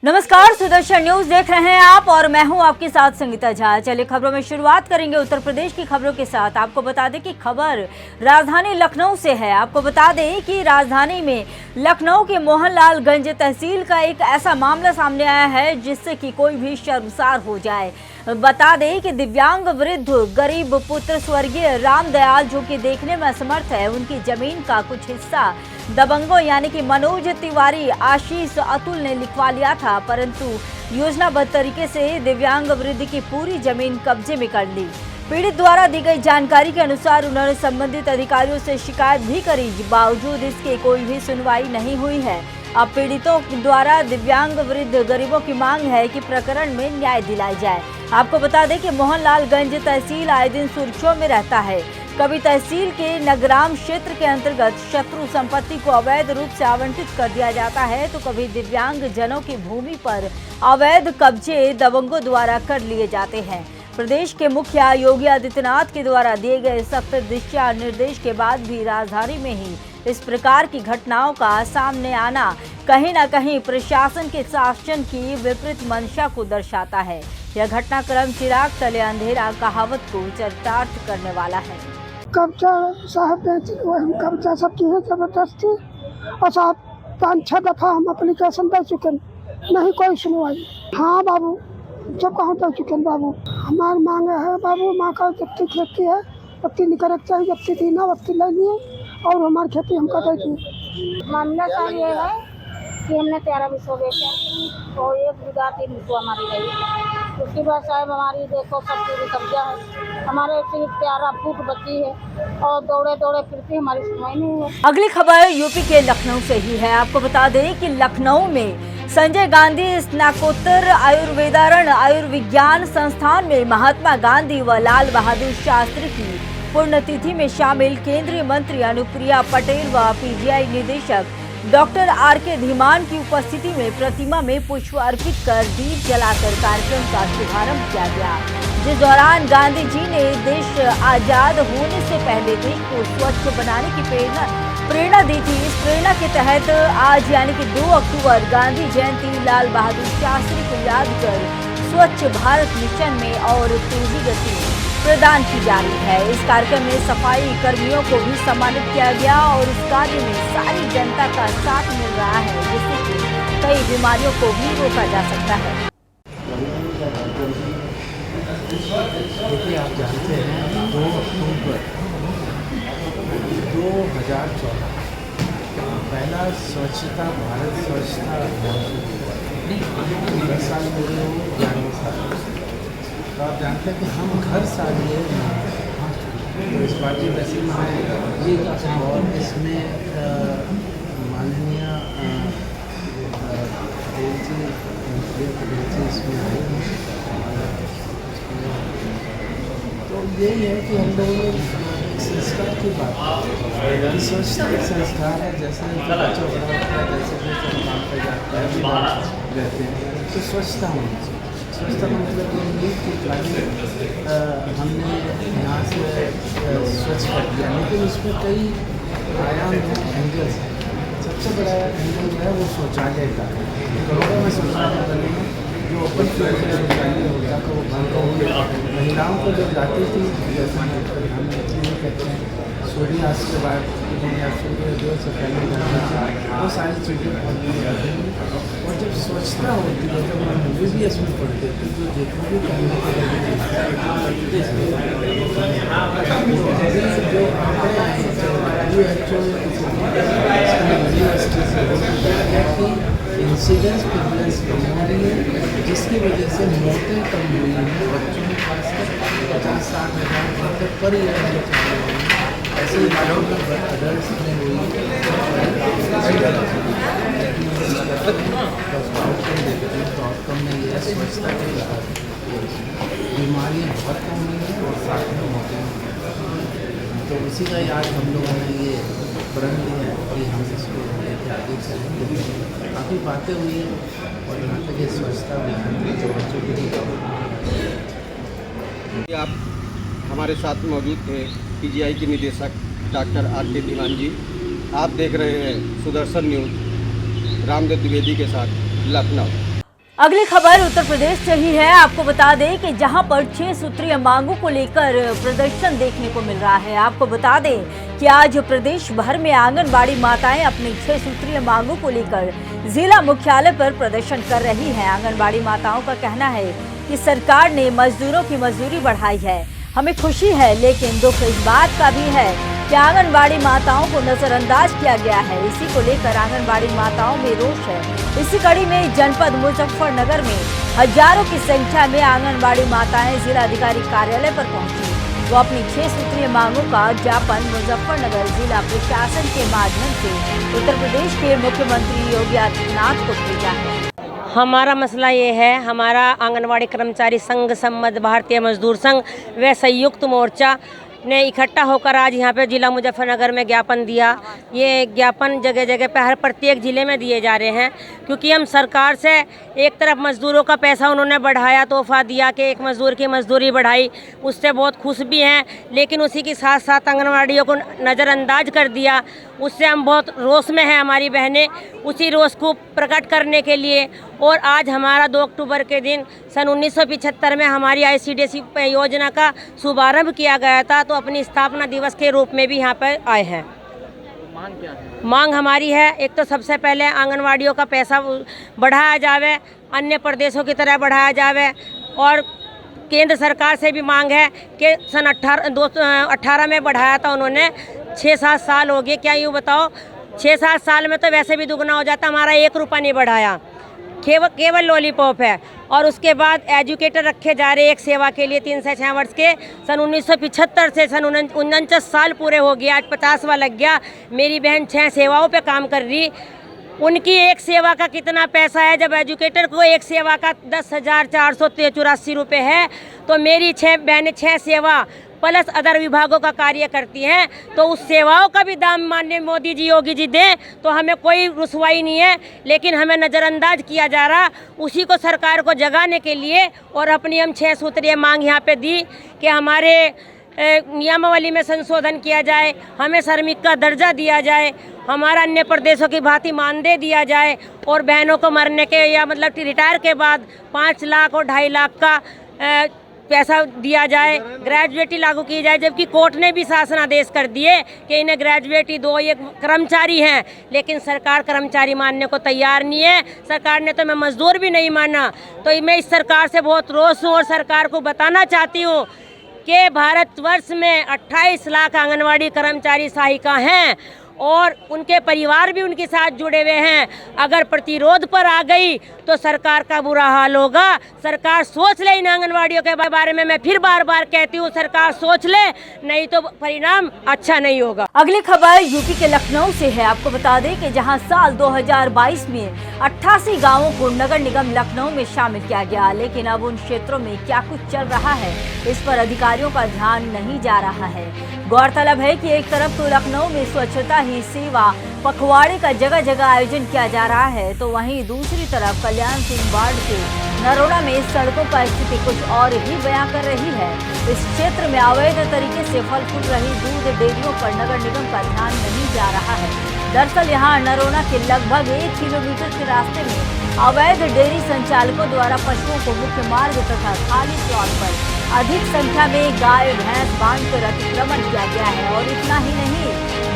नमस्कार, सुदर्शन न्यूज देख रहे हैं आप और मैं हूं आपके साथ संगीता झा। चलिए खबरों में शुरुआत करेंगे उत्तर प्रदेश की खबरों के साथ। आपको बता दें कि खबर राजधानी लखनऊ से है। आपको बता दें कि राजधानी में लखनऊ के मोहनलालगंज तहसील का एक ऐसा मामला सामने आया है जिससे कि कोई भी शर्मसार हो जाए। बता दें कि दिव्यांग वृद्ध गरीब पुत्र स्वर्गीय रामदयाल जो कि देखने में असमर्थ है, उनकी जमीन का कुछ हिस्सा दबंगों यानी कि मनोज तिवारी, आशीष, अतुल ने लिखवा लिया था, परंतु योजनाबद्ध तरीके से दिव्यांग वृद्ध की पूरी जमीन कब्जे में कर ली। पीड़ित द्वारा दी गई जानकारी के अनुसार उन्होंने संबंधित अधिकारियों से शिकायत भी करी, बावजूद इसके कोई भी सुनवाई नहीं हुई है। अब पीड़ितों द्वारा दिव्यांग वृद्ध गरीबों की मांग है कि प्रकरण में न्याय दिलाया जाए। आपको बता दें कि मोहनलालगंज तहसील आए दिन सुर्खियों में रहता है। कभी तहसील के नगराम क्षेत्र के अंतर्गत शत्रु संपत्ति को अवैध रूप से आवंटित कर दिया जाता है, तो कभी दिव्यांग जनों की भूमि पर अवैध कब्जे दबंगों द्वारा कर लिए जाते हैं। प्रदेश के मुखिया योगी आदित्यनाथ के द्वारा दिए गए सख्त दिशा निर्देश के बाद भी राजधानी में ही इस प्रकार की घटनाओं का सामने आना कहीं न कहीं प्रशासन के शासन की विपरीत मंशा को दर्शाता है। यह घटनाक्रम चिराग तले अंधेरा कहावत को चरितार्थ करने वाला है। कब्जा साहब हम कब्जा सब किए हैं जबरदस्ती, और साहब 5-6 दफ़ा हम एप्लीकेशन दे चुके, नहीं कोई सुनवाई। हाँ बाबू, जब कहाँ दे चुके बाबू। हमारी मांग है बाबू, माँ का जब्ती खेती है, जब्ती नहीं करना चाहिए, जब्ती थी ना जब्ती ले लिए और हमारी खेती हमको दे दी। मामला साहब ये है कि हमने 13 बिस्सों बेचा और 1 बीघा 3 बिस्सों हमारी रही। उसके बाद साहब हमारी देखो सब पूरी कब्जा है, हमारे सिर्फ 13 फुट बची है और दौड़े दौड़े फिरती हमारी सुनवाई नहीं है। अगली खबर यूपी के लखनऊ से ही है। आपको बता दें कि लखनऊ में संजय गांधी स्नातकोत्तर आयुर्वेदारण आयुर्विज्ञान संस्थान में महात्मा गांधी व लाल बहादुर शास्त्री की पुण्यतिथि में शामिल केंद्रीय मंत्री अनुप्रिया पटेल व पीजीआई निदेशक डॉक्टर आर.के. धीमान की उपस्थिति में प्रतिमा में पुष्प अर्पित कर दीप जलाकर कार्यक्रम का शुभारंभ किया गया, जिस दौरान गांधी जी ने देश आजाद होने से पहले देश को स्वच्छ बनाने की प्रेरणा दी थी। इस प्रेरणा के तहत आज यानी कि 2 अक्टूबर गांधी जयंती लाल बहादुर शास्त्री को याद कर स्वच्छ भारत मिशन में और तेजी गति प्रदान की जा रही है। इस कार्यक्रम में सफाई कर्मियों को भी सम्मानित किया गया और इस कार्य में सारी जनता का साथ मिल रहा है, जिससे कि कई बीमारियों को भी रोका जा सकता है। देखिए, आप जानते हैं 2 अक्टूबर 2014 पहला स्वच्छता भारत स्वच्छता अभियान 10 साल पूरे हो, 11वें साल। तो आप जानते हैं कि हम हर साल ये तो इस बार की वैसे में और इसमें माननीय इसमें आए हैं। तो यही है कि हम लोगों ने संस्कार की बात की, स्वच्छता एक संस्कार है। जैसे बच्चा बड़ा होता है, जैसे काम पर जाता है रहते हैं, तो स्वच्छता होनी चाहिए। स्वच्छता का मतलब ये नहीं कि खाली हमने यहाँ से स्वच्छ कर दिया, लेकिन उसमें कई आयाम हैं, एंगल्स हैं। सबसे बड़ा एंगल जो है वो शौचालय का है। करोड़ों में शौचालय बने हैं, जो ओपन फील्ड में शौचालय होता है वो बंद हो। महिलाओं को जब जाती थी, जैसा हम कहते हैं सूर्यास्त के बाद या सूर्योदय से पहले वो सारी चीज़ें और जब स्वच्छता होती है, जब हम MBBS में पढ़ते थे, तो जितने भी जो आंकड़े आए इंसिडेंस प्रिवलेंस कम हो रही है, जिसकी वजह से मौतें कम हुई हैं। बच्चों के पास 50-60 हज़ार पर ईयर ऐसे लोगों में अडल्ट में हुई तो आउटकम में ये स्वच्छता के बीमारियाँ बहुत कम हुई हैं और साथ में मौतें हुई। तो उसी का आज हम लोगों ने ये प्रण लिया है कि हम इसको लेकर आगे चलेंगे। काफ़ी बातें हुई हैं और यहाँ तक ये स्वच्छता अभियान जो बच्चों के लिए आप हमारे साथ मौजूद थे पीजीआई के निदेशक डॉक्टर आर.के. धीमान जी। आप देख रहे हैं सुदर्शन न्यूज, रामदेव द्विवेदी के साथ लखनऊ। अगली खबर उत्तर प्रदेश से ही है। आपको बता दें कि जहां पर 6 सूत्रीय मांगों को लेकर प्रदर्शन देखने को मिल रहा है। आपको बता दें कि आज प्रदेश भर में आंगनबाड़ी माताएं अपनी 6 सूत्रीय मांगों को लेकर जिला मुख्यालय पर प्रदर्शन कर रही हैं। आंगनबाड़ी माताओं का कहना है कि सरकार ने मजदूरों की मजदूरी बढ़ाई है। हमें खुशी है, लेकिन दुख इस बात का भी है कि आंगनबाड़ी माताओं को नजरअंदाज किया गया है। इसी को लेकर आंगनबाड़ी माताओं में रोष है। इसी कड़ी में जनपद मुजफ्फरनगर में हजारों की संख्या में आंगनबाड़ी माताएं जिलाधिकारी कार्यालय पर पहुंची। वो अपनी 6 सूत्रीय मांगों का ज्ञापन मुजफ्फरनगर जिला प्रशासन के माध्यम से उत्तर प्रदेश के मुख्यमंत्री योगी आदित्यनाथ को भेजा है। हमारा मसला ये है, हमारा आंगनवाड़ी कर्मचारी संघ सम्मत भारतीय मजदूर संघ व संयुक्त मोर्चा ने इकट्ठा होकर आज यहाँ पे जिला मुजफ्फरनगर में ज्ञापन दिया। ये ज्ञापन जगह जगह पे हर प्रत्येक ज़िले में दिए जा रहे हैं, क्योंकि हम सरकार से एक तरफ मज़दूरों का पैसा उन्होंने बढ़ाया, तोहफा दिया कि एक मज़दूर की मज़दूरी बढ़ाई, उससे बहुत खुश भी हैं, लेकिन उसी के साथ साथ आंगनवाड़ियों को नज़रअंदाज कर दिया। उससे हम बहुत रोष में हैं। हमारी बहनें उसी रोष को प्रकट करने के लिए, और आज हमारा 2 अक्टूबर के दिन सन 1975 में हमारी ICDC योजना का शुभारंभ किया गया था, तो अपनी स्थापना दिवस के रूप में भी यहाँ पर आए हैं। मांग क्या है? मांग हमारी है, एक तो सबसे पहले आंगनवाड़ियों का पैसा बढ़ाया जावे, अन्य प्रदेशों की तरह बढ़ाया जावे, और केंद्र सरकार से भी मांग है कि सन 2018 में बढ़ाया था उन्होंने, 6-7 साल हो गए। क्या यूँ बताओ, 6-7 साल में तो वैसे भी दुगना हो जाता, हमारा 1 रुपया नहीं बढ़ाया, केवल लॉलीपॉप है। और उसके बाद एजुकेटर रखे जा रहे एक सेवा के लिए 3 से 6 वर्ष के। सन 1975 से सन 49 साल पूरे हो गए, आज 50वां लग गया। मेरी बहन 6 सेवाओं पे काम कर रही, उनकी एक सेवा का कितना पैसा है? जब एजुकेटर को एक सेवा का 10,484 रुपये है, तो मेरी 6 बहनें 6 सेवा प्लस अदर विभागों का कार्य करती हैं, तो उस सेवाओं का भी दाम माननीय मोदी जी योगी जी दें, तो हमें कोई रुसवाई नहीं है। लेकिन हमें नज़रअंदाज किया जा रहा, उसी को सरकार को जगाने के लिए और अपनी हम 6 सूत्रीय मांग यहाँ पे दी कि हमारे नियमावली में संशोधन किया जाए, हमें श्रमिक का दर्जा दिया जाए, हमारा अन्य प्रदेशों की भांति मानदेय दिया जाए, और बहनों को मरने के या मतलब रिटायर के बाद 5 लाख और 2.5 लाख का पैसा दिया जाए, ग्रेजुएटी लागू की जाए। जबकि कोर्ट ने भी शासनादेश कर दिए कि इन्हें ग्रेजुएटी दो, ये कर्मचारी हैं, लेकिन सरकार कर्मचारी मानने को तैयार नहीं है। सरकार ने तो मैं मजदूर भी नहीं माना। तो मैं इस सरकार से बहुत रोष हूँ और सरकार को बताना चाहती हूँ कि भारतवर्ष में 28 लाख आंगनवाड़ी कर्मचारी सहायिका हैं और उनके परिवार भी उनके साथ जुड़े हुए हैं। अगर प्रतिरोध पर आ गई तो सरकार का बुरा हाल होगा। सरकार सोच ले इन आंगनवाड़ियों के बारे में। मैं फिर बार बार कहती हूँ, सरकार सोच ले, नहीं तो परिणाम अच्छा नहीं होगा। अगली खबर यूपी के लखनऊ से है। आपको बता दें कि जहां साल 2022 में 88 गांवों को नगर निगम लखनऊ में शामिल किया गया, लेकिन अब उन क्षेत्रों में क्या कुछ चल रहा है, इस पर अधिकारियों का ध्यान नहीं जा रहा है। गौरतलब है कि एक तरफ तो लखनऊ में स्वच्छता ही सेवा पखवाड़े का जगह जगह आयोजन किया जा रहा है, तो वहीं दूसरी तरफ कल्याण सिंह वार्ड के नरोड़ा में सड़कों पर स्थिति कुछ और ही बयां कर रही है। इस क्षेत्र में अवैध तरीके से फल फूल रही दूध डेयरियों पर नगर निगम का ध्यान नहीं जा रहा है। दरअसल यहाँ नरोड़ा के लगभग 1 किलोमीटर के रास्ते में अवैध डेयरी संचालकों द्वारा पशुओं को मुख्य मार्ग तथा खाली प्लॉट पर अधिक संख्या में गाय भैंस बांधकर अतिक्रमण किया गया है, और इतना ही नहीं,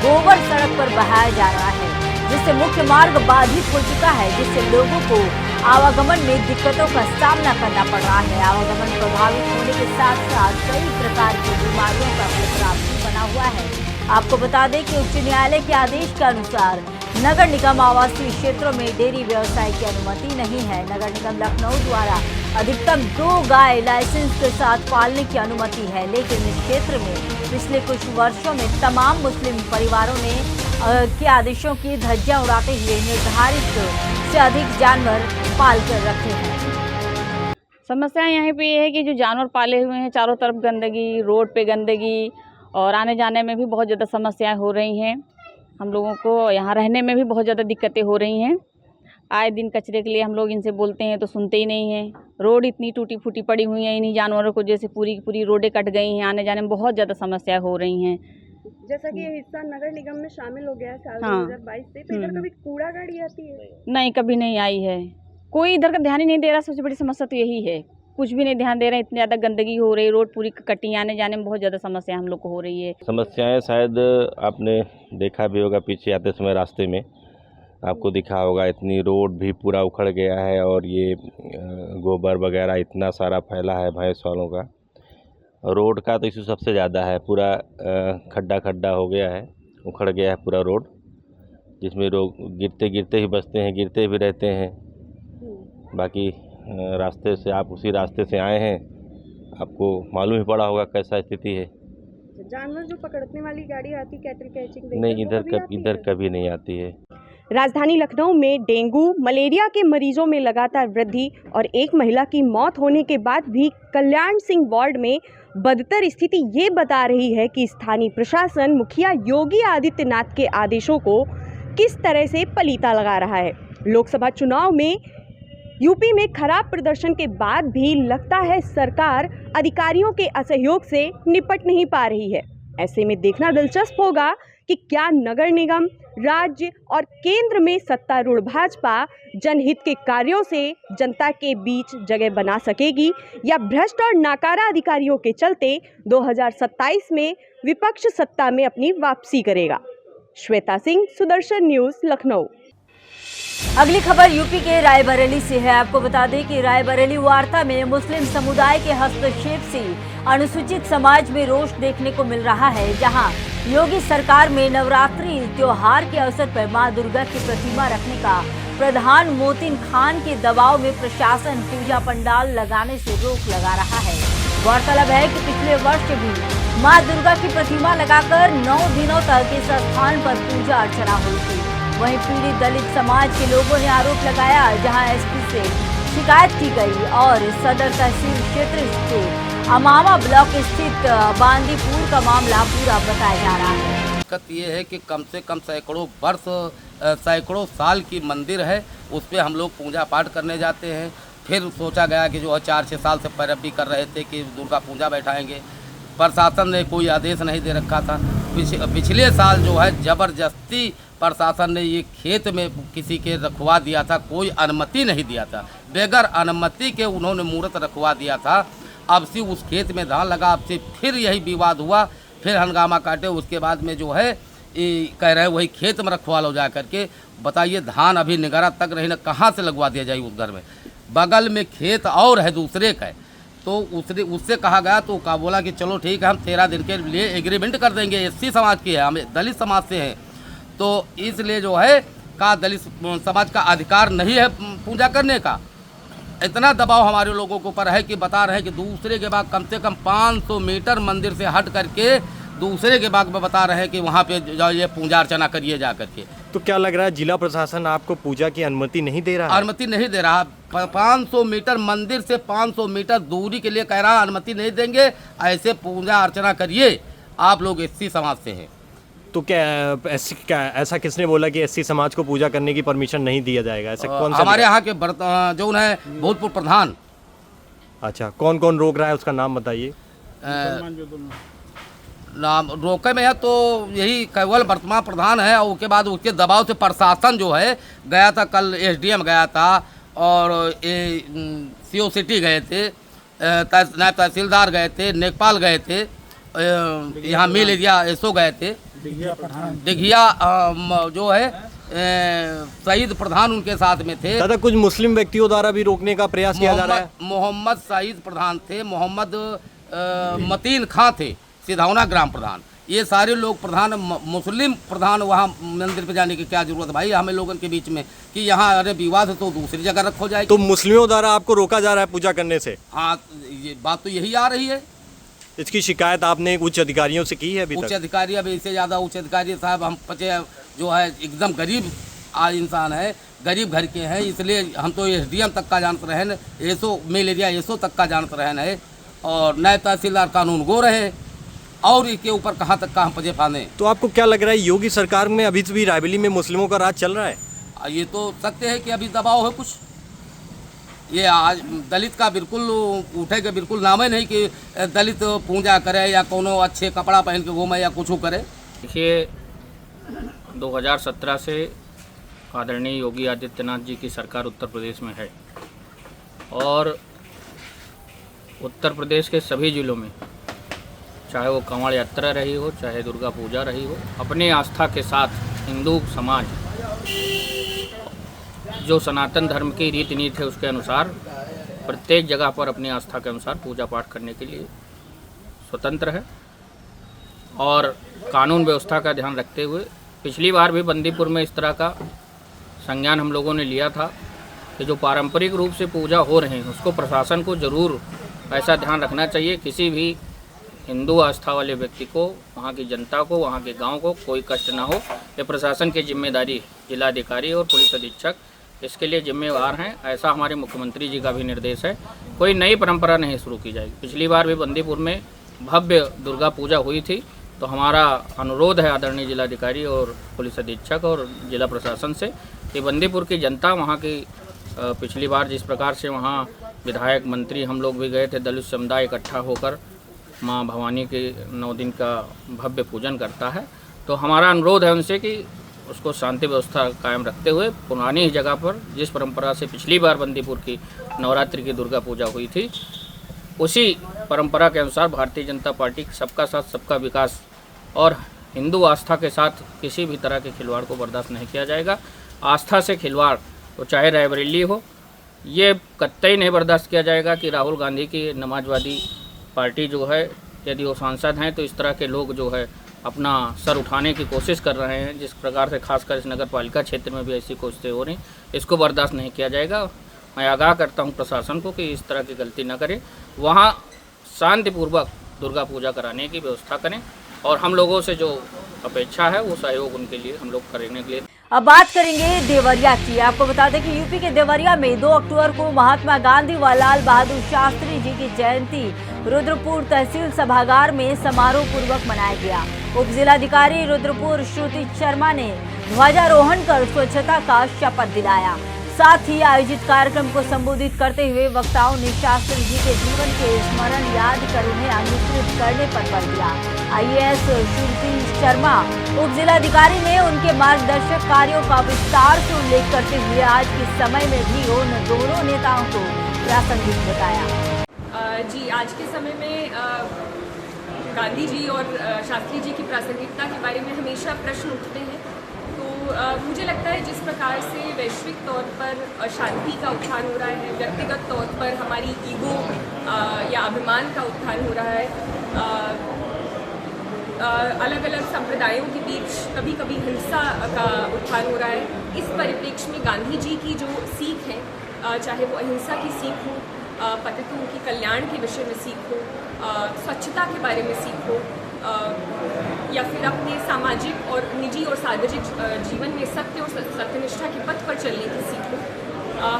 गोबर सड़क पर बहाया जा रहा है, जिससे मुख्य मार्ग बाधित हो चुका है, जिससे लोगों को आवागमन में दिक्कतों का सामना करना पड़ रहा है। आवागमन प्रभावित होने के साथ साथ कई प्रकार की बीमारियों का खतरा भी बना हुआ है। आपको बता दें कि उच्च न्यायालय के आदेश के अनुसार नगर निगम आवासीय क्षेत्रों में डेयरी व्यवसाय की अनुमति नहीं है। नगर निगम लखनऊ द्वारा अधिकतम 2 गाय लाइसेंस के साथ पालने की अनुमति है, लेकिन इस क्षेत्र में पिछले कुछ वर्षों में तमाम मुस्लिम परिवारों ने के आदेशों की धज्जियां उड़ाते हुए निर्धारित से अधिक जानवर पाल कर रखे हैं। समस्या यहाँ पे ये है कि जो जानवर पाले हुए हैं, चारों तरफ गंदगी, रोड पे गंदगी, और आने जाने में भी बहुत ज़्यादा समस्याएं हो रही हैं। हम लोगों को यहाँ रहने में भी बहुत ज़्यादा दिक्कतें हो रही हैं। आए दिन कचरे के लिए हम लोग इनसे बोलते हैं तो सुनते ही नहीं हैं। रोड इतनी टूटी फूटी पड़ी हुई हैं, इन्हीं जानवरों को जैसे पूरी की पूरी रोडें कट गई हैं, आने जाने में बहुत ज़्यादा समस्याएं हो रही हैं। जैसा कि ये हिस्सा नगर निगम में शामिल हो गया है साल हाँ। 2022 से, तो इधर कभी कूड़ा गाड़ी आती है? नहीं, कभी नहीं आई है। कोई इधर का ध्यान ही नहीं दे रहा। सबसे बड़ी समस्या तो यही है, कुछ भी नहीं ध्यान दे रहे हैं। इतनी ज़्यादा गंदगी हो रही है, रोड पूरी कटी, आने जाने में बहुत ज़्यादा समस्या हम लोग को हो रही है। समस्याएं शायद आपने देखा भी होगा, पीछे आते समय रास्ते में आपको दिखा होगा, इतनी रोड भी पूरा उखड़ गया है और ये गोबर वगैरह इतना सारा फैला है भैंस वालों का। रोड का तो इशू सबसे ज़्यादा है, पूरा खड्डा खड्डा हो गया है, उखड़ गया है पूरा रोड, जिसमें लोग गिरते गिरते ही बचते हैं, गिरते भी रहते हैं। बाकी रास्ते से आप उसी रास्ते से आए हैं, आपको मालूम ही पड़ा होगा कैसा स्थिति है। जानवर जो पकड़ने वाली गाड़ी आती, कैटल कैचिंग, नहीं, इधर कभी नहीं आती है। राजधानी लखनऊ में डेंगू मलेरिया के मरीजों में लगातार वृद्धि और एक महिला की मौत होने के बाद भी कल्याण सिंह वार्ड में बदतर स्थिति ये बता रही है कि स्थानीय प्रशासन मुखिया योगी आदित्यनाथ के आदेशों को किस तरह से पलीता लगा रहा है। लोकसभा चुनाव में यूपी में खराब प्रदर्शन के बाद भी लगता है सरकार अधिकारियों के असहयोग से निपट नहीं पा रही है। ऐसे में देखना दिलचस्प होगा कि क्या नगर निगम, राज्य और केंद्र में सत्तारूढ़ भाजपा जनहित के कार्यों से जनता के बीच जगह बना सकेगी या भ्रष्ट और नाकारा अधिकारियों के चलते 2027 में विपक्ष सत्ता में अपनी वापसी करेगा। श्वेता सिंह, सुदर्शन न्यूज़, लखनऊ। अगली खबर यूपी के रायबरेली से है। आपको बता दें कि रायबरेली वार्ता में मुस्लिम समुदाय के हस्तक्षेप से अनुसूचित समाज में रोष देखने को मिल रहा है, जहां योगी सरकार में नवरात्रि त्योहार के अवसर पर मां दुर्गा की प्रतिमा रखने का प्रधान मोतिन खान के दबाव में प्रशासन पूजा पंडाल लगाने से रोक लगा रहा है। गौरतलब है कि पिछले वर्ष भी मां दुर्गा की प्रतिमा लगाकर 9 दिनों तक इस स्थान पर पूजा अर्चना हुई थी। वहीं पीड़ित दलित समाज के लोगों ने आरोप लगाया, जहां एसपी से शिकायत की गई और सदर तहसील क्षेत्र के अमामा ब्लॉक स्थित बांदीपुर का मामला पूरा बताया जा रहा है। दिक्कत ये है कि कम से कम सैकड़ों साल की मंदिर है, उस पर हम लोग पूजा पाठ करने जाते हैं। फिर सोचा गया कि जो है 4-6 साल से पैरवी कर रहे थे कि दुर्गा पूजा बैठाएंगे। प्रशासन ने कोई आदेश नहीं दे रखा था। पिछले साल जो है ज़बरदस्ती प्रशासन ने ये खेत में किसी के रखवा दिया था, कोई अनुमति नहीं दिया था, बगैर अनुमति के उन्होंने मूर्त रखवा दिया था। अब से उस खेत में धान लगा, अब से फिर यही विवाद हुआ, फिर हंगामा काटे। उसके बाद में जो है कह रहे वही खेत में रखवा लो जा करके। बताइए, धान अभी निगरा तक रही ना, कहाँ से लगवा दिया जाए उस घर में? बगल में खेत और है दूसरे का, तो उससे कहा गया तो का बोला कि चलो ठीक है, हम 13 दिन के लिए एग्रीमेंट कर देंगे। एससी समाज की है, हम दलित समाज से हैं, तो इसलिए जो है का दलित समाज का अधिकार नहीं है पूजा करने का। इतना दबाव हमारे लोगों के ऊपर है कि बता रहे हैं कि दूसरे के बाग कम से कम 500 मीटर मंदिर से हट करके दूसरे के बाग में बता रहे हैं कि वहाँ पे ये पूजा अर्चना करिए जा करके। तो क्या लग रहा है जिला प्रशासन आपको पूजा की अनुमति नहीं दे रहा है? अनुमति नहीं दे रहा। 500 मीटर मंदिर से 500 मीटर दूरी के लिए कह रहा अनुमति नहीं देंगे, ऐसे पूजा अर्चना करिए, आप लोग एससी समाज से हैं। तो क्या ऐसा किसने बोला कि एससी समाज को पूजा करने की परमिशन नहीं दिया जाएगा? ऐसा कौन सा? हमारे यहाँ के जो है भूतपूर्व प्रधान। अच्छा, कौन कौन रोक रहा है, उसका नाम बताइए। नाम रोके में है तो यही केवल वर्तमान प्रधान है, और उसके बाद उसके दबाव से प्रशासन जो है गया था, कल एसडीएम गया था और सीओ सिटी गए थे, नायब तहसीलदार गए थे, नेकपाल गए थे, यहाँ मिल एरिया एसओ गए थे, दिघिया जो है सईद प्रधान उनके साथ में थे। दादा, कुछ मुस्लिम व्यक्तियों द्वारा भी रोकने का प्रयास किया जा रहा है। मोहम्मद सईद प्रधान थे, मोहम्मद मतीन खां थे, सिधौना ग्राम प्रधान, ये सारे लोग प्रधान, मुस्लिम प्रधान। वहाँ मंदिर पे जाने की क्या जरूरत है भाई हमें लोगों के बीच में कि यहाँ अरे विवाद है तो दूसरी जगह रखो जाए। तो मुस्लिमों द्वारा आपको रोका जा रहा है पूजा करने से? हाँ, ये बात तो यही आ रही है। इसकी शिकायत आपने उच्च अधिकारियों से की है अभी तक? उच्च अधिकारी, अब इससे ज़्यादा उच्च अधिकारी साहब, हम जो है एकदम गरीब इंसान है, गरीब घर के हैं, इसलिए हम तो एसडीएम तक का जानते रहे, एसओ मेल एरिया एसओ तक का जानते रहे हैं, और नायब तहसीलदार कानून गो रहे, और इसके ऊपर कहाँ तक का हम पजे पाने। तो आपको क्या लग रहा है, योगी सरकार में अभी भी रायबरेली में मुस्लिमों का राज चल रहा है? ये तो सत्य है कि अभी दबाव है कुछ। ये आज दलित का बिल्कुल उठेगा, बिल्कुल नाम ही नहीं कि दलित पूजा करे या कोनो अच्छे कपड़ा पहन के घूमे या कुछ करे। देखिए, 2017 से आदरणीय योगी आदित्यनाथ जी की सरकार उत्तर प्रदेश में है। और उत्तर प्रदेश के सभी ज़िलों में, चाहे वो कांवड़ यात्रा रही हो, चाहे दुर्गा पूजा रही हो, अपनी आस्था के साथ हिंदू समाज जो सनातन धर्म की रीति नीति है उसके अनुसार प्रत्येक जगह पर अपनी आस्था के अनुसार पूजा पाठ करने के लिए स्वतंत्र है। और कानून व्यवस्था का ध्यान रखते हुए पिछली बार भी बंदीपुर में इस तरह का संज्ञान हम लोगों ने लिया था कि जो पारंपरिक रूप से पूजा हो रहे हैं उसको प्रशासन को ज़रूर ऐसा ध्यान रखना चाहिए, किसी भी हिंदू आस्था वाले व्यक्ति को, वहाँ की जनता को, वहाँ के गांव को कोई कष्ट ना हो। ये प्रशासन की जिम्मेदारी है। जिलाधिकारी और पुलिस अधीक्षक इसके लिए जिम्मेवार हैं। ऐसा हमारे मुख्यमंत्री जी का भी निर्देश है। कोई नई परंपरा नहीं शुरू की जाएगी। पिछली बार भी बंदीपुर में भव्य दुर्गा पूजा हुई थी, तो हमारा अनुरोध है आदरणीय जिलाधिकारी और पुलिस अधीक्षक और जिला प्रशासन से कि बंदीपुर की जनता, वहाँ की पिछली बार जिस प्रकार से वहाँ विधायक मंत्री हम लोग भी गए थे, दलित समुदाय इकट्ठा होकर माँ भवानी के 9 दिन का भव्य पूजन करता है, तो हमारा अनुरोध है उनसे कि उसको शांति व्यवस्था कायम रखते हुए पुरानी ही जगह पर जिस परंपरा से पिछली बार बंदीपुर की नवरात्रि की दुर्गा पूजा हुई थी, उसी परंपरा के अनुसार भारतीय जनता पार्टी सबका साथ सबका विकास और हिंदू आस्था के साथ किसी भी तरह के खिलवाड़ को बर्दाश्त नहीं किया जाएगा। आस्था से खिलवाड़, तो चाहे रायबरेली हो, ये कतई नहीं बर्दाश्त किया जाएगा कि राहुल गांधी की समाजवादी पार्टी जो है, यदि वो सांसद हैं तो इस तरह के लोग जो है अपना सर उठाने की कोशिश कर रहे हैं, जिस प्रकार से खासकर इस नगर पालिका क्षेत्र में भी ऐसी कोशिशें हो रही, इसको बर्दाश्त नहीं किया जाएगा। मैं आगाह करता हूं प्रशासन को कि इस तरह की गलती न करें, वहां शांतिपूर्वक दुर्गा पूजा कराने की व्यवस्था करें और हम लोगों से जो अपेक्षा है वो सहयोग उनके लिए हम लोग करने के लिए। अब बात करेंगे देवरिया की। आपको बता दें कि यूपी के देवरिया में 2 अक्टूबर को महात्मा गांधी व लाल बहादुर शास्त्री जी की जयंती रुद्रपुर तहसील सभागार में समारोह पूर्वक मनाया गया। उप जिलाधिकारी रुद्रपुर श्रुति शर्मा ने ध्वजारोहण कर स्वच्छता का शपथ दिलाया। साथ ही आयोजित कार्यक्रम को संबोधित करते हुए वक्ताओं ने शास्त्री जी के जीवन के स्मरण याद कर उन्हें अनुसृत करने पर बल दिया। आईएएस श्रुति शर्मा उप जिलाधिकारी ने उनके मार्गदर्शक कार्यों का विस्तार से उल्लेख करते हुए आज के समय में भी उन दोनों नेताओं को प्रासंगिक बताया। जी, आज के समय में गांधी जी और शास्त्री जी की प्रासंगिकता के बारे में हमेशा प्रश्न उठते हैं। तो मुझे लगता है जिस प्रकार से वैश्विक तौर पर शांति का उत्थान हो रहा है, व्यक्तिगत तौर पर हमारी ईगो या अभिमान का उत्थान हो रहा है, अलग अलग संप्रदायों के बीच कभी कभी हिंसा का उत्थान हो रहा है, इस परिप्रेक्ष्य में गांधी जी की जो सीख है, चाहे वो अहिंसा की सीख हो, पतितों की कल्याण के विषय में सीख हो, स्वच्छता के बारे में सीख हो, या फिर अपने सामाजिक और निजी और सार्वजनिक जीवन में सत्य और सत्यनिष्ठा के पथ पर चलने की सीख हो,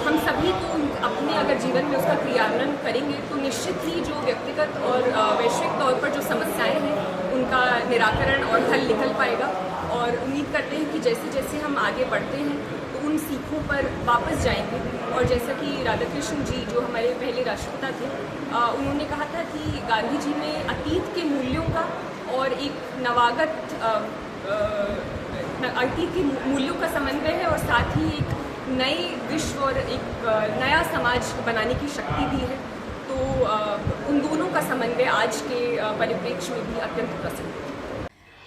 हम सभी को अपने अगर जीवन में उसका क्रियान्वयन करेंगे तो निश्चित ही जो व्यक्तिगत और वैश्विक तौर पर जो समस्याएं हैं उनका निराकरण और हल निकल पाएगा। और उम्मीद करते हैं कि जैसे जैसे हम आगे बढ़ते हैं तो उन सीखों पर वापस जाएंगे। और जैसा कि राधाकृष्ण जी जो हमारे पहले राष्ट्रपिता थे, उन्होंने कहा था कि गांधी जी में अतीत के मूल्यों का और एक नवागत अतीत के मूल्यों का समन्वय है और साथ ही एक नए विश्व और एक नया समाज बनाने की शक्ति भी है। तो उन दोनों का समन्वय आज के परिप्रेक्ष्य में भी अत्यंत प्रसिद्ध है।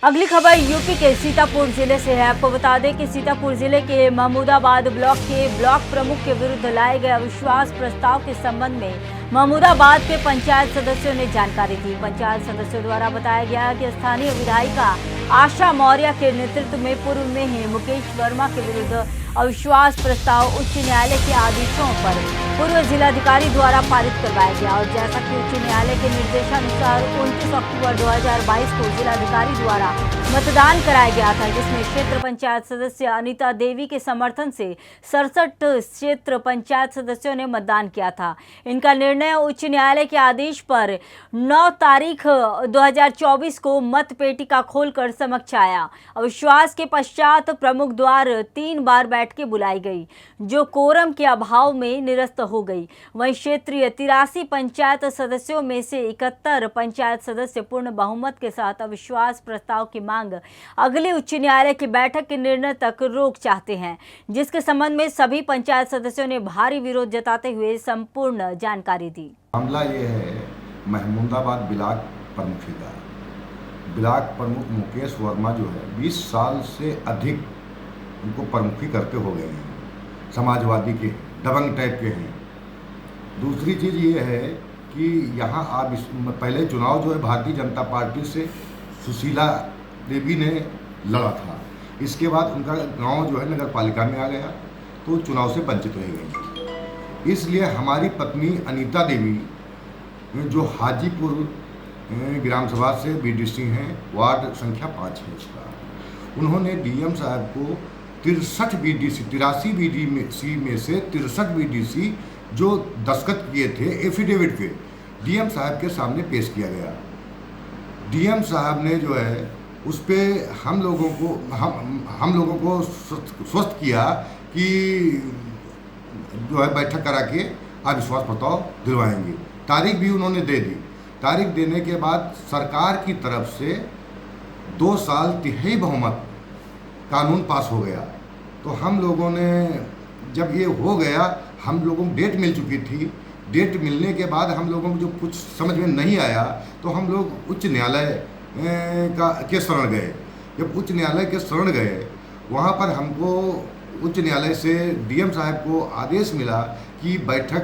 अगली खबर यूपी के सीतापुर जिले से है। आपको बता दें कि सीतापुर जिले के महमूदाबाद ब्लॉक के ब्लॉक प्रमुख के विरुद्ध लाए गए अविश्वास प्रस्ताव के संबंध में महमूदाबाद के पंचायत सदस्यों ने जानकारी दी। पंचायत सदस्यों द्वारा बताया गया कि स्थानीय विधायिका आशा मौर्य के नेतृत्व में पूर्व में ही मुकेश वर्मा के विरुद्ध अविश्वास प्रस्ताव उच्च न्यायालय के आदेशों पर पूर्व जिलाधिकारी द्वारा पारित करवाया गया। और जैसा कि उच्च न्यायालय के निर्देशानुसार 29 अक्टूबर 2022 को जिलाधिकारी द्वारा मतदान कराया गया था, जिसमें क्षेत्र पंचायत सदस्य अनीता देवी के समर्थन से 67 क्षेत्र पंचायत सदस्यों ने मतदान किया था। इनका निर्णय उच्च न्यायालय के आदेश पर 9 तारीख 2024 को मत पेटिका खोलकर समक्ष आया। अविश्वास के पश्चात प्रमुख द्वार 3 बार बैठक बैठकें बुलाई गई, जो कोरम के अभाव में निरस्त हो गई। वहीं क्षेत्रीय 83 पंचायत सदस्यों में से 71 पंचायत सदस्य पूर्ण बहुमत के साथ अविश्वास प्रस्ताव की मांग अगले उच्च न्यायालय की बैठक के निर्णय तक रोक चाहते हैं, जिसके संबंध में सभी पंचायत सदस्यों ने भारी विरोध जताते हुए संपूर्ण जानकारी दी। मामला ये है महमूदाबाद ब्लॉक प्रमुखी का। ब्लॉक प्रमुख मुकेश वर्मा जो है 20 साल से अधिक उनको प्रमुखी करते हो गए हैं, समाजवादी के दबंग टाइप के हैं। दूसरी चीज़ ये है कि यहाँ आप पहले चुनाव जो है भारतीय जनता पार्टी से सुशीला देवी ने लड़ा था, इसके बाद उनका गांव जो है नगर पालिका में आ गया तो चुनाव से वंचित रह गई। इसलिए हमारी पत्नी अनीता देवी जो हाजीपुर ग्राम सभा से बीडीसी हैं, वार्ड संख्या 5 है उसका, उन्होंने डीएम साहब को 83 बीडीसी में से 63 बीडीसी जो दस्तखत किए थे एफिडेविट पे डीएम साहब के सामने पेश किया गया। डीएम साहब ने जो है उस पर हम लोगों को स्वस्थ किया कि जो है बैठक करा के अविश्वास प्रस्ताव दिलवाएंगे। तारीख भी उन्होंने दे दी। तारीख देने के बाद सरकार की तरफ से 2 साल तिहाई बहुमत कानून पास हो गया। तो हम लोगों ने जब ये हो गया, हम लोगों को डेट मिल चुकी थी। डेट मिलने के बाद हम लोगों को जो कुछ समझ में नहीं आया तो हम लोग उच्च न्यायालय के शरण गए। जब उच्च न्यायालय के शरण गए, वहाँ पर हमको उच्च न्यायालय से डीएम साहब को आदेश मिला कि बैठक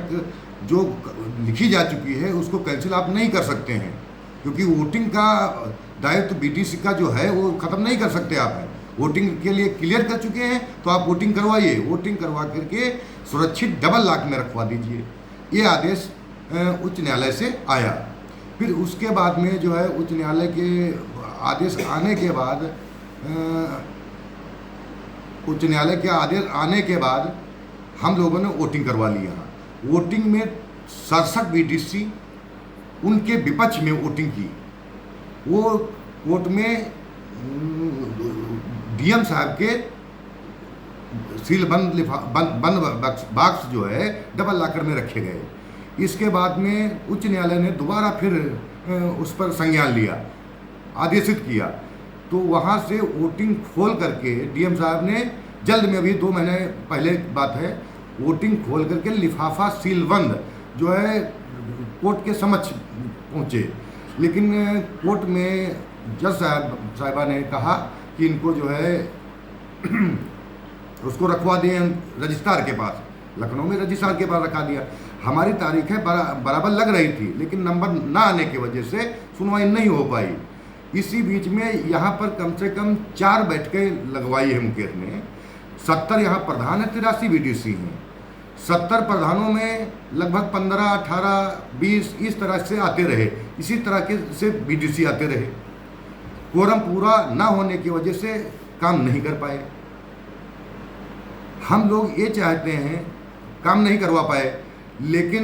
जो लिखी जा चुकी है उसको कैंसिल आप नहीं कर सकते हैं, क्योंकि वोटिंग का दायित्व बीडीसी का जो है वो ख़त्म नहीं कर सकते आप। वोटिंग के लिए क्लियर कर चुके हैं तो आप वोटिंग करवाइए, वोटिंग करवा करके सुरक्षित डबल लॉक में रखवा दीजिए। ये आदेश उच्च न्यायालय से आया। फिर उसके बाद में जो है उच्च न्यायालय के आदेश आने के बाद उच्च न्यायालय के आदेश आने के बाद हम लोगों ने वोटिंग करवा लिया। वोटिंग में 67 बीडीसी उनके विपक्ष में वोटिंग की। वो वोट में डीएम साहब के सील बंद बॉक्स जो है डबल लॉकर में रखे गए। इसके बाद में उच्च न्यायालय ने दोबारा फिर उस पर संज्ञान लिया, आदेशित किया। तो वहाँ से वोटिंग खोल करके डीएम साहब ने जल्द में, अभी 2 महीने पहले बात है, वोटिंग खोल करके लिफाफा सीलबंद जो है कोर्ट के समक्ष पहुँचे। लेकिन कोर्ट में जज साहिबा ने कहा कि इनको जो है उसको रखवा दें रजिस्ट्रार के पास। लखनऊ में रजिस्ट्रार के पास रखा दिया। हमारी तारीखें बराबर लग रही थी, लेकिन नंबर ना आने की वजह से सुनवाई नहीं हो पाई। इसी बीच में यहाँ पर कम से कम 4 बैठकें लगवाई है मुकेश ने। 70 यहाँ प्रधान है, 83 बीडीसी हैं। 70 प्रधानों में लगभग 15, 18, 20 इस तरह से आते रहे। इसी तरह के से बीडीसी आते रहे। कोरम पूरा ना होने की वजह से काम नहीं कर पाए। हम लोग ये चाहते हैं, काम नहीं करवा पाए, लेकिन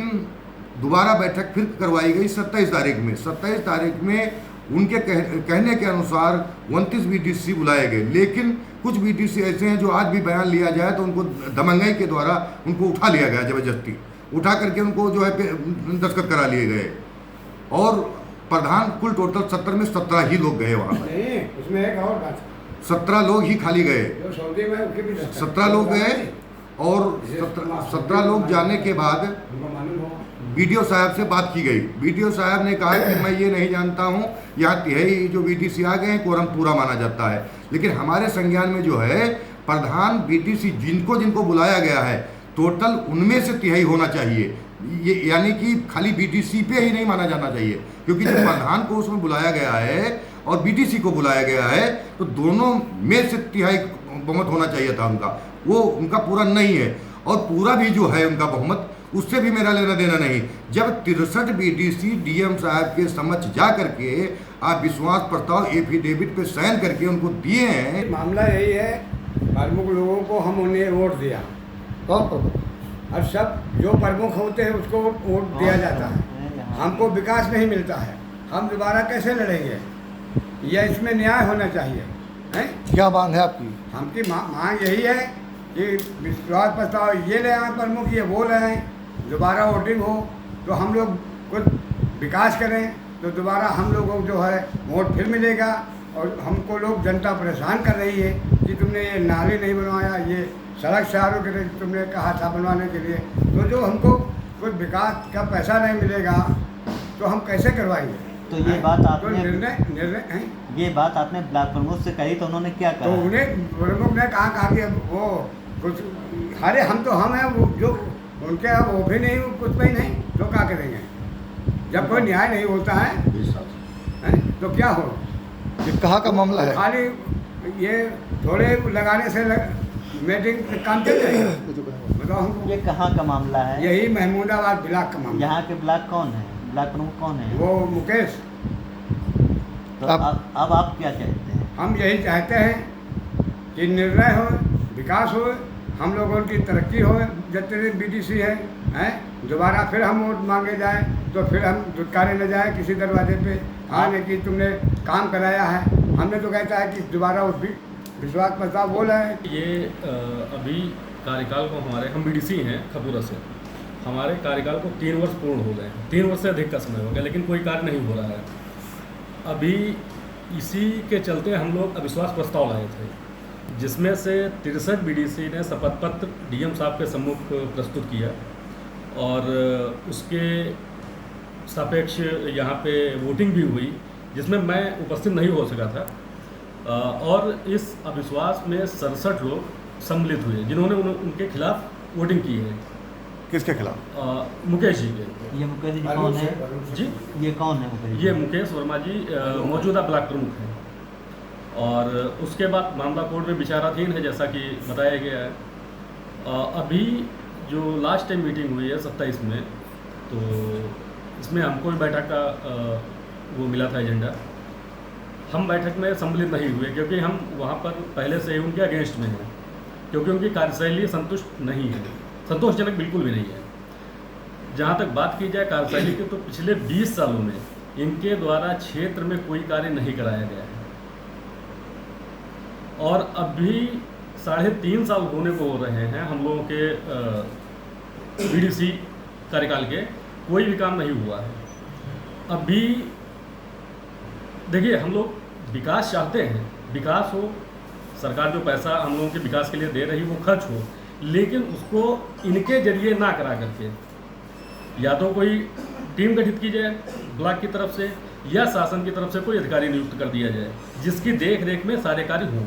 दोबारा बैठक फिर करवाई गई 27 तारीख में। 27 तारीख में उनके कहने के अनुसार 29 बीडीसी बुलाए गए, लेकिन कुछ बीडीसी ऐसे हैं जो आज भी बयान लिया जाए तो उनको दमंगाई के द्वारा उनको उठा लिया गया, ज़बरदस्ती उठा करके उनको जो है दस्तखत करा लिए गए। और प्रधान कुल टोटल 70 में 17 ही लोग गए वहाँ पर। उसमें एक और बात, 17 लोग ही खाली गए। 17 लोग गए और 17 लोग जाने के बाद बीडीओ साहब से बात की गई। बीडीओ साहब ने कहा कि मैं ये नहीं जानता हूँ, यहाँ तिहाई जो बीडीसी आ गए हैं कोरम पूरा माना जाता है, लेकिन हमारे संज्ञान में जो है प्रधान बीडीसी जिनको बुलाया गया है टोटल उनमें से तिहाई होना चाहिए। ये यानी कि खाली बीडीसी पे ही नहीं माना जाना चाहिए, क्योंकि जब प्रधान को उसमें बुलाया गया है और बीडीसी को बुलाया गया है तो दोनों में से तिहाई बहुमत होना चाहिए था उनका। वो उनका पूरा नहीं है, और पूरा भी जो है उनका बहुमत उससे भी मेरा लेना देना नहीं। जब 63 बीडीसी डीएम साहब के समक्ष जा करके आप विश्वास प्रस्ताव एफिडेविट पे साइन करके उनको दिए हैं। मामला यही है, प्रमुख लोगों को हम उन्हें वोट दिया, अब सब जो प्रमुख होते हैं उसको वोट दिया जाता है, हमको विकास नहीं मिलता है, हम दोबारा कैसे लड़ेंगे? यह इसमें न्याय होना चाहिए। क्या मांग है आपकी? हमकी मांग यही है कि विश्वास प्रस्ताव ये ले आए प्रमुख, ये वो ले आए, दोबारा वोटिंग हो तो हम लोग कुछ विकास करें, तो दोबारा हम लोगों को जो है वोट फिर मिलेगा। और हमको लोग जनता परेशान कर रही है कि तुमने ये नाले नहीं बनवाया, ये सड़क शहरों के लिए तुमने कहा था बनवाने के लिए, तो जो हमको कुछ विकास का पैसा नहीं मिलेगा तो हम कैसे करवाएंगे। तो ये बात तो आपने निर्णय है, ये बात आपने ब्लॉक प्रमुख से कही तो उन्होंने क्या तो कहा? उन्हें प्रमुख ने कहा कि अब वो कुछ, अरे हम तो हम हैं, वो जो उनके अब वो भी नहीं, कुछ भी नहीं, तो क्या करेंगे जब कोई न्याय नहीं होता है तो क्या हो। ये कहाँ का मामला है? खाली ये थोड़े लगाने से मीटिंग काम चल जाएगा। बताओ हमको ये कहाँ का मामला है? यही महमूदाबाद ब्लॉक का मामला। यहाँ के ब्लॉक कौन है, ब्लॉक प्रमुख कौन है? वो मुकेश। तो अब आप क्या चाहते हैं? हम यही चाहते हैं कि निर्णय हो, विकास हो, हम लोगों की तरक्की हो, जितने बीडीसी हैं दोबारा फिर हम वोट मांगे जाए तो फिर हम दुत्कारे न जाए किसी दरवाजे पे। हाँ नहीं कि तुमने काम कराया है, हमने तो कहता है कि दोबारा उस भी विश्वास प्रस्ताव बोला है। ये अभी कार्यकाल को हम बीडीसी हैं खपुरा से, हमारे कार्यकाल को 3 वर्ष पूर्ण हो गए, 3 वर्ष से अधिक का समय हो गया, लेकिन कोई कार्य नहीं हो रहा है। अभी इसी के चलते हम लोग अविश्वास प्रस्ताव लाए थे, जिसमें से 63 बीडीसी ने शपथ पत्र डीएम साहब के सम्मुख प्रस्तुत किया और उसके सापेक्ष यहाँ पे वोटिंग भी हुई, जिसमें मैं उपस्थित नहीं हो सका था। और इस अविश्वास में 67 लोग सम्मिलित हुए जिन्होंने उनके खिलाफ वोटिंग की है। किसके खिलाफ? मुकेश जी के। ये मुकेश जी कौन है जी? ये कौन है मुकेश? ये मुकेश वर्मा जी मौजूदा ब्लॉक प्रमुख हैं। और उसके बाद मामला कोर्ट में विचाराधीन है, जैसा कि बताया गया है। अभी जो लास्ट टाइम मीटिंग हुई है 27 में, तो इसमें हमको भी बैठक का वो मिला था एजेंडा। हम बैठक में सम्मिलित नहीं हुए क्योंकि हम वहाँ पर पहले से ही उनके अगेंस्ट में हैं, क्योंकि उनकी कार्यशैली संतुष्ट नहीं है, संतोषजनक बिल्कुल भी नहीं है। जहाँ तक बात की जाए कार्यशैली की, तो पिछले 20 सालों में इनके द्वारा क्षेत्र में कोई कार्य नहीं कराया गया है और अभी 3.5 साल होने को हो रहे हैं हम लोगों के बीडीसी कार्यकाल के, कोई भी काम नहीं हुआ है। अभी देखिए, हम लोग विकास चाहते हैं, विकास हो, सरकार जो पैसा हम लोगों के विकास के लिए दे रही वो खर्च हो, लेकिन उसको इनके जरिए ना करा करके या तो कोई टीम गठित की जाए ब्लॉक की तरफ से या शासन की तरफ से कोई अधिकारी नियुक्त कर दिया जाए जिसकी देख रेख में सारे कार्य हों।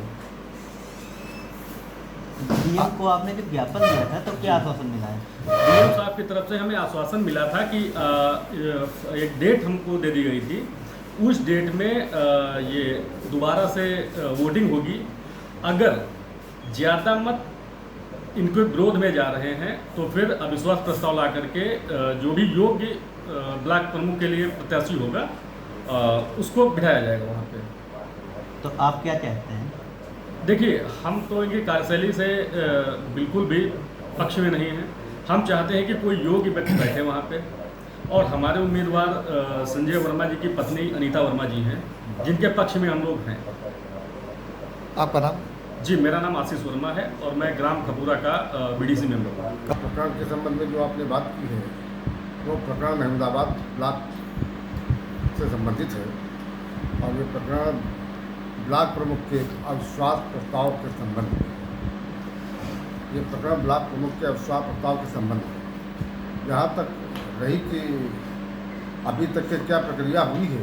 डीएम को आपने जब ज्ञापन दिया था तो क्या आश्वासन मिला है? डीएम साहब की तरफ से हमें आश्वासन मिला था कि एक डेट हमको दे दी गई थी, उस डेट में ये दोबारा से वोटिंग होगी। अगर ज़्यादा मत इनके विरोध में जा रहे हैं तो फिर अविश्वास प्रस्ताव ला करके जो भी योग्य ब्लॉक प्रमुख के लिए प्रत्याशी होगा उसको बिठाया जाएगा वहाँ पे। तो आप क्या चाहते हैं? देखिए, हम तो इनकी कार्यशैली से बिल्कुल भी पक्ष में नहीं हैं। हम चाहते हैं कि कोई योग्य व्यक्ति बैठे वहाँ पे, और हमारे उम्मीदवार संजय वर्मा जी की पत्नी अनीता वर्मा जी हैं, जिनके पक्ष में हम लोग हैं। आपका नाम? जी, मेरा नाम आशीष वर्मा है और मैं ग्राम खपुरा का बीडीसी मेंबर हूँ। प्रकरण के संबंध में जो आपने बात की है वो प्रकरण महमूदाबाद ब्लॉक से संबंधित है और ये प्रकरण ब्लॉक प्रमुख के अविश्वास प्रस्ताव के संबंध में, ये प्रकरण ब्लॉक प्रमुख के अविश्वास प्रस्ताव के संबंध में जहाँ तक रही कि अभी तक के क्या प्रक्रिया हुई है,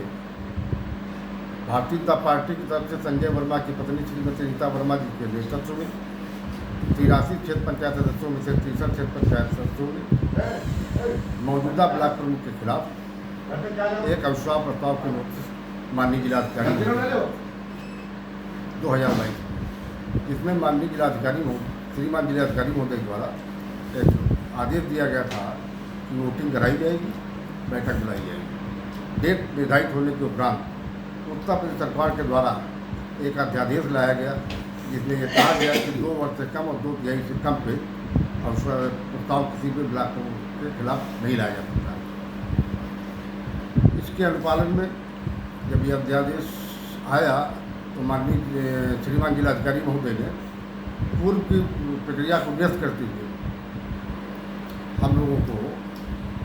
भारतीय जनता पार्टी की तरफ से संजय वर्मा की पत्नी श्रीमती अनीता वर्मा जी के नेतृत्व में 83 क्षेत्र पंचायत सदस्यों में से 63 क्षेत्र पंचायत सदस्यों ने मौजूदा ब्लॉक प्रमुख के खिलाफ एक अविश्वास प्रस्ताव के नोटिस माननीय जिलाधिकारी 2022, इसमें माननीय जिलाधिकारी श्रीमान जिलाधिकारी महोदय द्वारा एक आदेश दिया गया था कि वोटिंग कराई जाएगी, बैठक बुलाई जाएगी। डेट निर्धारित होने के उपरांत उत्तर प्रदेश सरकार के द्वारा एक अध्यादेश लाया गया जिसमें यह कहा गया कि 2 वर्ष से कम और 2 तिहाई से कम पे प्रस्ताव किसी भी ब्लॉक के खिलाफ नहीं लाया जा सकता। इसके अनुपालन में जब यह अध्यादेश आया तो माननीय श्रीमान जिलाधिकारी महोदय ने प्रक्रिया को व्यस्त करते हुए हम लोगों को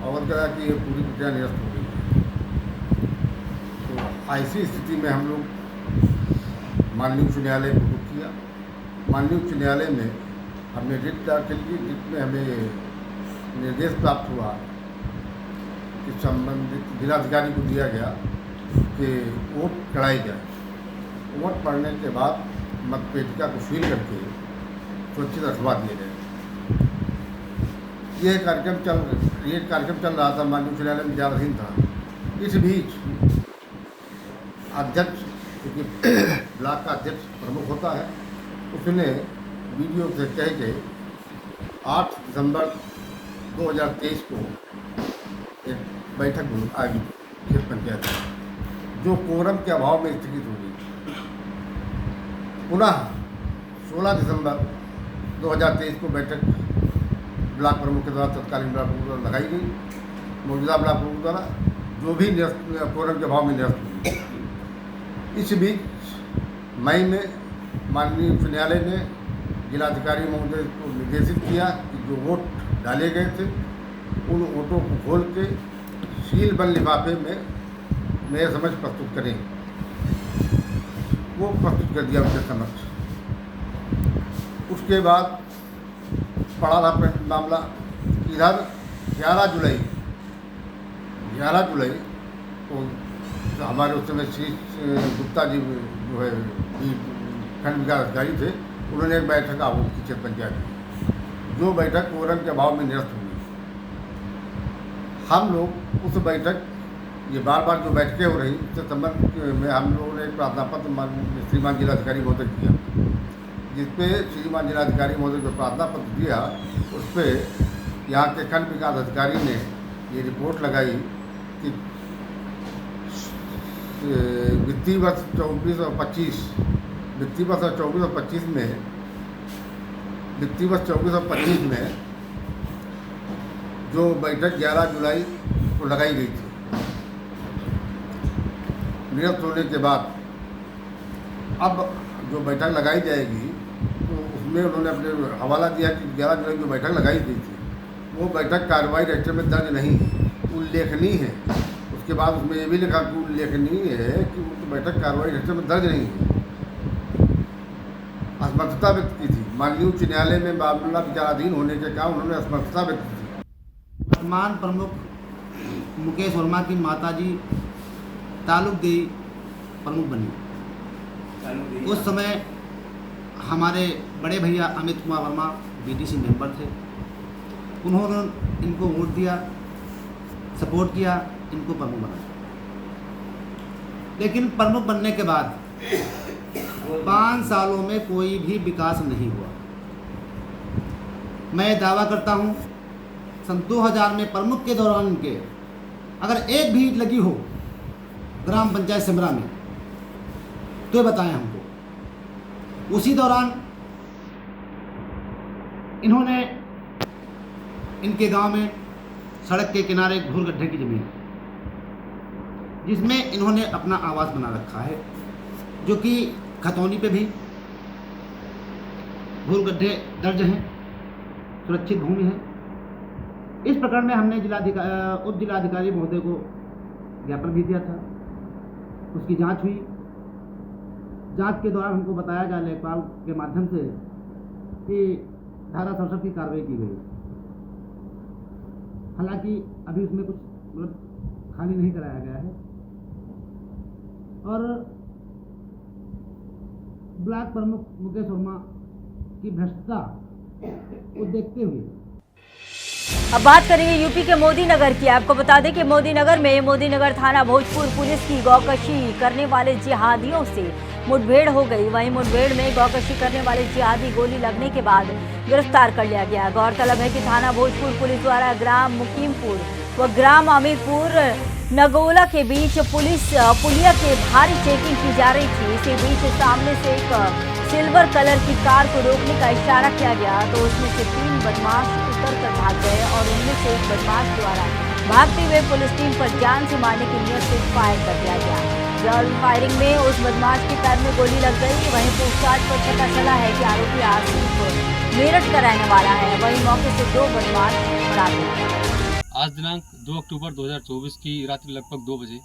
अवगत करा कि ये पूरी प्रक्रिया निरस्त हो गई है। तो ऐसी स्थिति में हम लोग माननीय उच्च न्यायालय को रुख किया। माननीय उच्च न्यायालय में हमने रिट दाखिल की। रिट में हमें निर्देश प्राप्त हुआ कि संबंधित जिलाधिकारी को दिया गया कि वोट कराई जाए। वोट पड़ने के बाद मतपेटिका को सील करके सुरक्षित रखवा दिए गए। ये कार्यक्रम चल रहा था, माननीय उच्च न्यायालय में विचाराधीन था। इस बीच अध्यक्ष, क्योंकि ब्लॉक का अध्यक्ष प्रमुख होता है, उसने वीडियो से कह के 8 दिसंबर 2023 को एक बैठक आई खेत पंचायत में, जो कोरम के अभाव में स्थगित हो गई। पुनः 16 दिसंबर 2023 को बैठक ब्लॉक प्रमुख के द्वारा, तत्कालीन ब्लॉक प्रमुख द्वारा लगाई गई। मौजूदा ब्लॉक प्रमुख द्वारा जो भी कोरम के अभाव में निरस्त हुई। इस बीच मई में माननीय उच्च न्यायालय ने जिलाधिकारी महोदय को निर्देशित किया कि जो वोट डाले गए थे उन वोटों को खोल के सील बंद लिफाफे में मेरे समझ प्रस्तुत करें। वो प्रस्तुत कर दिया उनके समक्ष। उसके बाद पड़ा रहा मामला। इधर 11 जुलाई को हमारे उस समय श्री गुप्ता जी जो है खंड विकास अधिकारी थे, उन्होंने एक बैठक आहूत की क्षेत्र पंचायत में, जो बैठक कोरम के अभाव में निरस्त हुई। हम लोग उस बैठक, ये बार बार जो बैठकें हो रही, उससे संबंध में हम लोगों ने एक प्रार्थना पत्र श्रीमान जिलाधिकारी महोदय किया, जिसपे श्रीमान जिलाधिकारी महोदय को प्रार्थना पत्र दिया। उस पर यहाँ के खंड विकास अधिकारी ने ये रिपोर्ट लगाई कि वित्तीय वर्ष 24 और 25 में जो बैठक 11 जुलाई को लगाई गई थी, निरस्त होने के बाद अब जो बैठक लगाई जाएगी तो उसमें उन्होंने अपने हवाला दिया कि 11 जुलाई जो बैठक लगाई गई थी वो बैठक कार्रवाई रजिस्टर में दर्ज नहीं है, उल्लेखनीय है। उसके बाद उसमें ये भी लिखा कि उल्लेखनीय है कि वो बैठक कार्रवाई रजिस्टर में दर्ज नहीं है। असमर्थता व्यक्त की थी। माननीय उच्च न्यायालय में मामला विचाराधीन होने के कारण उन्होंने असमर्थता व्यक्त की थी। वर्तमान प्रमुख मुकेश वर्मा की माताजी तालुक देवी प्रमुख बनी। उस समय हमारे बड़े भैया अमित कुमार वर्मा बीटीसी मेंबर थे। उन्होंने इनको वोट दिया, सपोर्ट किया, इनको प्रमुख बना। लेकिन प्रमुख बनने के बाद 5 सालों में कोई भी विकास नहीं हुआ। मैं दावा करता हूँ सन 2000 में प्रमुख के दौरान इनके अगर एक भी ईंट लगी हो ग्राम पंचायत सिमरा में तो बताएं हमको। उसी दौरान इन्होंने इनके गांव में सड़क के किनारे घूर गड्ढे की जमीन, जिसमें इन्होंने अपना आवास बना रखा है, जो कि खतौनी पे भी घूर गड्ढे दर्ज हैं, सुरक्षित भूमि है। इस प्रकरण में हमने उप जिलाधिकारी महोदय को ज्ञापन भी दिया था। उसकी जांच हुई। जांच के दौरान हमको बताया गया लेखपाल के माध्यम से कि धारा 67 की कार्रवाई की गई। हालांकि अभी उसमें कुछ खाली नहीं कराया गया है। और ब्लॉक प्रमुख मुकेश वर्मा की भ्रष्टता को देखते हुए अब बात करेंगे यूपी के मोदी नगर की। आपको बता दें कि मोदी नगर में मोदी नगर थाना भोजपुर पुलिस की गौकशी करने वाले जिहादियों से मुठभेड़ हो गई। वहीं मुठभेड़ में गौकशी करने वाले जिहादी गोली लगने के बाद गिरफ्तार कर लिया गया। गौरतलब है कि थाना भोजपुर पुलिस द्वारा ग्राम मुकीमपुर व ग्राम अमीरपुर नगोला के बीच पुलिया के भारी चेकिंग की जा रही थी। इसी बीच सामने से एक सिल्वर कलर की कार को रोकने का इशारा किया गया तो उसमें से 3 बदमाश उतर कर भाग गए और उनमें से एक बदमाश द्वारा भागते हुए पुलिस टीम पर जान से मारने की नीयत से फायर कर दिया गया। जल फायरिंग में उस बदमाश के पैर में गोली लग गई। वहीं पूछताछ पर पता चला है कि आरोपी आसिफ मेरठ का रहने वाला है। वहीं मौके से 2 बदमाश फरार हुए। आज दिनांक 2 अक्टूबर 2024 की रात्रि लगभग 2 बजे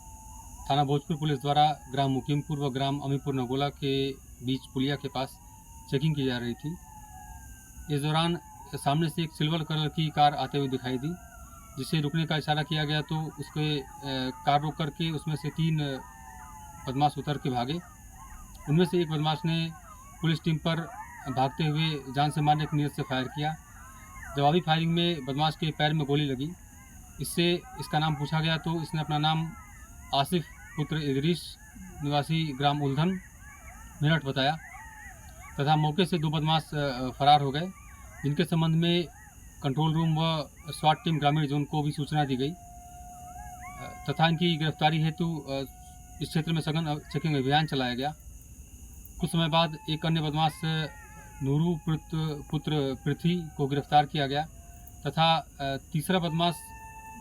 थाना भोजपुर पुलिस द्वारा ग्राम मुकीमपुर व ग्राम अमीपुर नगोला के बीच पुलिया के पास चेकिंग की जा रही थी। इस दौरान सामने से एक सिल्वर कलर की कार आते हुए दिखाई दी, जिसे रुकने का इशारा किया गया तो उसके कार रोक करके उसमें से 3 बदमाश उतर के भागे। उनमें से एक बदमाश ने पुलिस टीम पर भागते हुए जान से मारने की नीयत से फायर किया। जवाबी फायरिंग में बदमाश के पैर में गोली लगी। इससे इसका नाम पूछा गया तो इसने अपना नाम आसिफ पुत्र इदरीस निवासी ग्राम उल्धन मेरठ बताया तथा मौके से 2 बदमाश फरार हो गए, जिनके संबंध में कंट्रोल रूम व स्वाट टीम ग्रामीण जोन को भी सूचना दी गई तथा इनकी गिरफ्तारी हेतु इस क्षेत्र में सघन चेकिंग अभियान चलाया गया। कुछ समय बाद एक अन्य बदमाश नूरू पुत्र पृथ्वी को गिरफ्तार किया गया तथा तीसरा बदमाश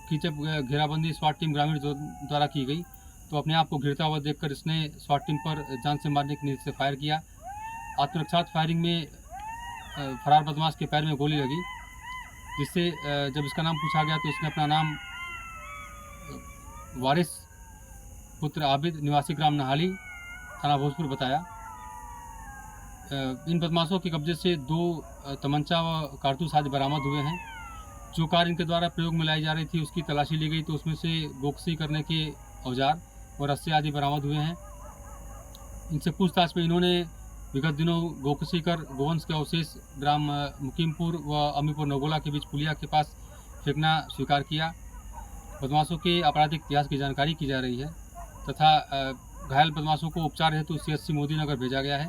की जब घेराबंदी स्वाट टीम ग्रामीण द्वारा की गई तो अपने आप को घिरता हुआ देखकर इसने स्वाट टीम पर जान से मारने की नीयत से फायर किया। आत्मरक्षात्मक फायरिंग में फरार बदमाश के पैर में गोली लगी, जिससे जब इसका नाम पूछा गया तो इसने अपना नाम वारिस पुत्र आबिद निवासी ग्राम नहाली थाना भोजपुर बताया। इन बदमाशों के कब्जे से 2 तमंचा व कारतूस आदि बरामद हुए हैं। जो कार इनके द्वारा प्रयोग में लाई जा रही थी उसकी तलाशी ली गई तो उसमें से गोकसी करने के औजार और रस्से आदि बरामद हुए हैं। इनसे पूछताछ में इन्होंने विगत दिनों गोकसी कर गोवंश के अवशेष ग्राम मुकीमपुर व अमीपुर नगोला के बीच पुलिया के पास फेंकना स्वीकार किया। बदमाशों के आपराधिक इतिहास की जानकारी की जा रही है तथा घायल बदमाशों को उपचार हेतु CHC मोदी नगर भेजा गया है।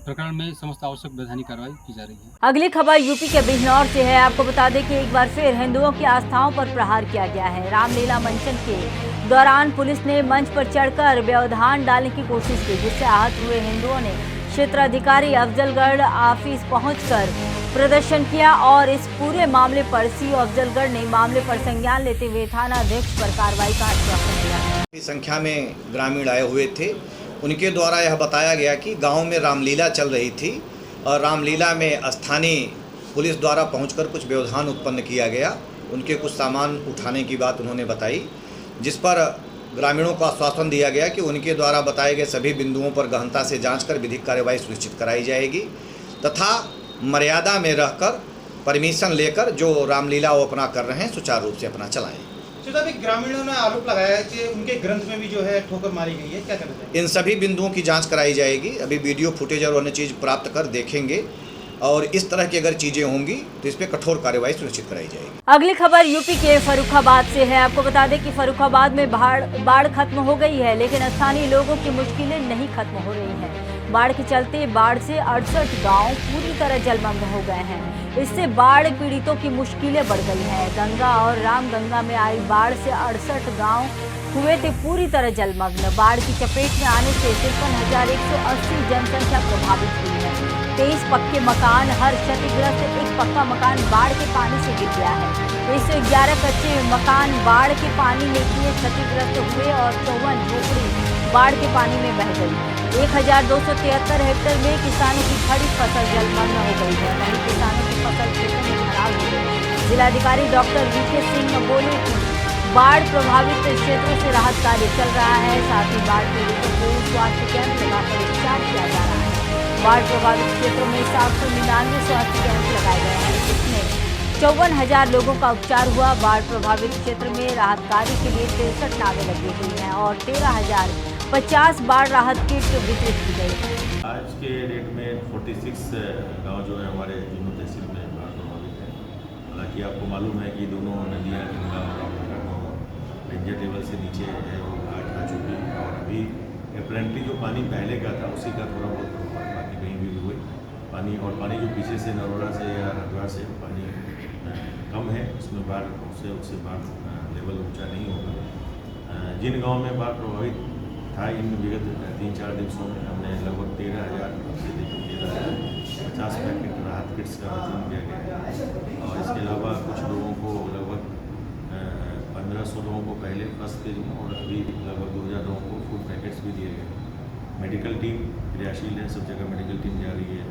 प्रकरण में समस्त आवश्यक वैधानिक कार्रवाई की जा रही है। अगली खबर यूपी के बिजनौर से है। आपको बता दें कि एक बार फिर हिंदुओं की आस्थाओं पर प्रहार किया गया है। रामलीला मंचन के दौरान पुलिस ने मंच पर चढ़कर व्यवधान डालने की कोशिश की, जिससे आहत हुए हिंदुओं ने क्षेत्राधिकारी अफजलगढ़ ऑफिस पहुंचकर प्रदर्शन किया और इस पूरे मामले पर CO अफजलगढ़ ने मामले पर संज्ञान लेते हुए थाना अध्यक्ष पर कार्रवाई का आश्वासन दिया। संख्या में ग्रामीण आए हुए थे, उनके द्वारा यह बताया गया कि गांव में रामलीला चल रही थी और रामलीला में स्थानीय पुलिस द्वारा पहुंचकर कुछ व्यवधान उत्पन्न किया गया। उनके कुछ सामान उठाने की बात उन्होंने बताई, जिस पर ग्रामीणों को आश्वासन दिया गया कि उनके द्वारा बताए गए सभी बिंदुओं पर गहनता से जांच कर विधिक कार्रवाई सुनिश्चित कराई जाएगी तथा मर्यादा में रहकर परमिशन लेकर जो रामलीला वो अपना कर रहे हैं सुचारू रूप से अपना चलाएं। ग्रामीणों ने आरोप लगाया है कि उनके ग्रंथ में भी जो है ठोकर मारी गई है, क्या कहना चाहिए? इन सभी बिंदुओं की जांच कराई जाएगी। अभी वीडियो फुटेज और अन्य चीज़ प्राप्त कर देखेंगे और इस तरह की अगर चीज़ें होंगी तो इस पर कठोर कार्रवाई सुनिश्चित कराई जाएगी। अगली खबर यूपी के फर्रुखाबाद से है। आपको बता दें कि फर्रुखाबाद में बाढ़ खत्म हो गई है, लेकिन स्थानीय लोगों की मुश्किलें नहीं खत्म हो रही हैं। बाढ़ के चलते बाढ़ से 68 गांव पूरी तरह जलमग्न हो गए हैं। इससे बाढ़ पीड़ितों की मुश्किलें बढ़ गई हैं। गंगा और रामगंगा में आई बाढ़ से 68 गांव हुए थे पूरी तरह जलमग्न। बाढ़ की चपेट में आने से 53,180 जनसंख्या प्रभावित हुई है। 23 पक्के मकान, हर क्षतिग्रस्त एक पक्का मकान बाढ़ के पानी से गिर गया है। 111 कच्चे मकान बाढ़ के पानी में किए क्षतिग्रस्त हुए और 54 झोपड़ी बाढ़ के पानी में बह गई। 1273 हेक्टेयर में किसानों की खड़ी फसल जलमग्न हो गई है। वहीं किसानों की फसल खेतों में खराब हो गई। जिलाधिकारी डॉक्टर VK सिंह बोले कि बाढ़ प्रभावित क्षेत्रों से राहत कार्य चल रहा है, साथ ही बाढ़ पीड़ितों को स्वास्थ्य कैंप लगाकर उपचार किया जा रहा है। बाढ़ प्रभावित क्षेत्रों में 799 स्वास्थ्य कैंप लगाए गए हैं, जिसमें 54,000 लोगों का उपचार हुआ। बाढ़ प्रभावित क्षेत्र में राहत कार्य के लिए 63 नावें लगी हुई हैं और 13,050 बाढ़ राहत किट वितरित की गई। आज के डेट में 46 गांव जो है हमारे तीनों तहसील में बाढ़ प्रभावित है। हालांकि आपको मालूम है कि दोनों नदियाँ गंगा और रामगंगा डेंजर लेवल से नीचे है, वो घाट आ चुकी है और अभी अपेरेंटली जो पानी पहले का था उसी का थोड़ा बहुत प्रभाव बाकी कहीं भी हुए पानी और पानी जो पीछे से नरोड़ा से या हरिद्वार से पानी कम है, उसमें बाढ़ उससे बाढ़ लेवल ऊंचा नहीं होगा। जिन गाँव में बाढ़ प्रभावित था इन विगत 3-4 दिवसों में हमने लगभग 13,000 से लेकर 13,050 पैकेट राहत किट्स का वितरण किया गया और इसके अलावा कुछ लोगों को लगभग 1500 लोगों को पहले फर्स्ट फेज में और अभी लगभग 2,000 लोगों को फूड पैकेट्स भी दिए गए। मेडिकल टीम क्रियाशील है, सब जगह मेडिकल टीम जा रही है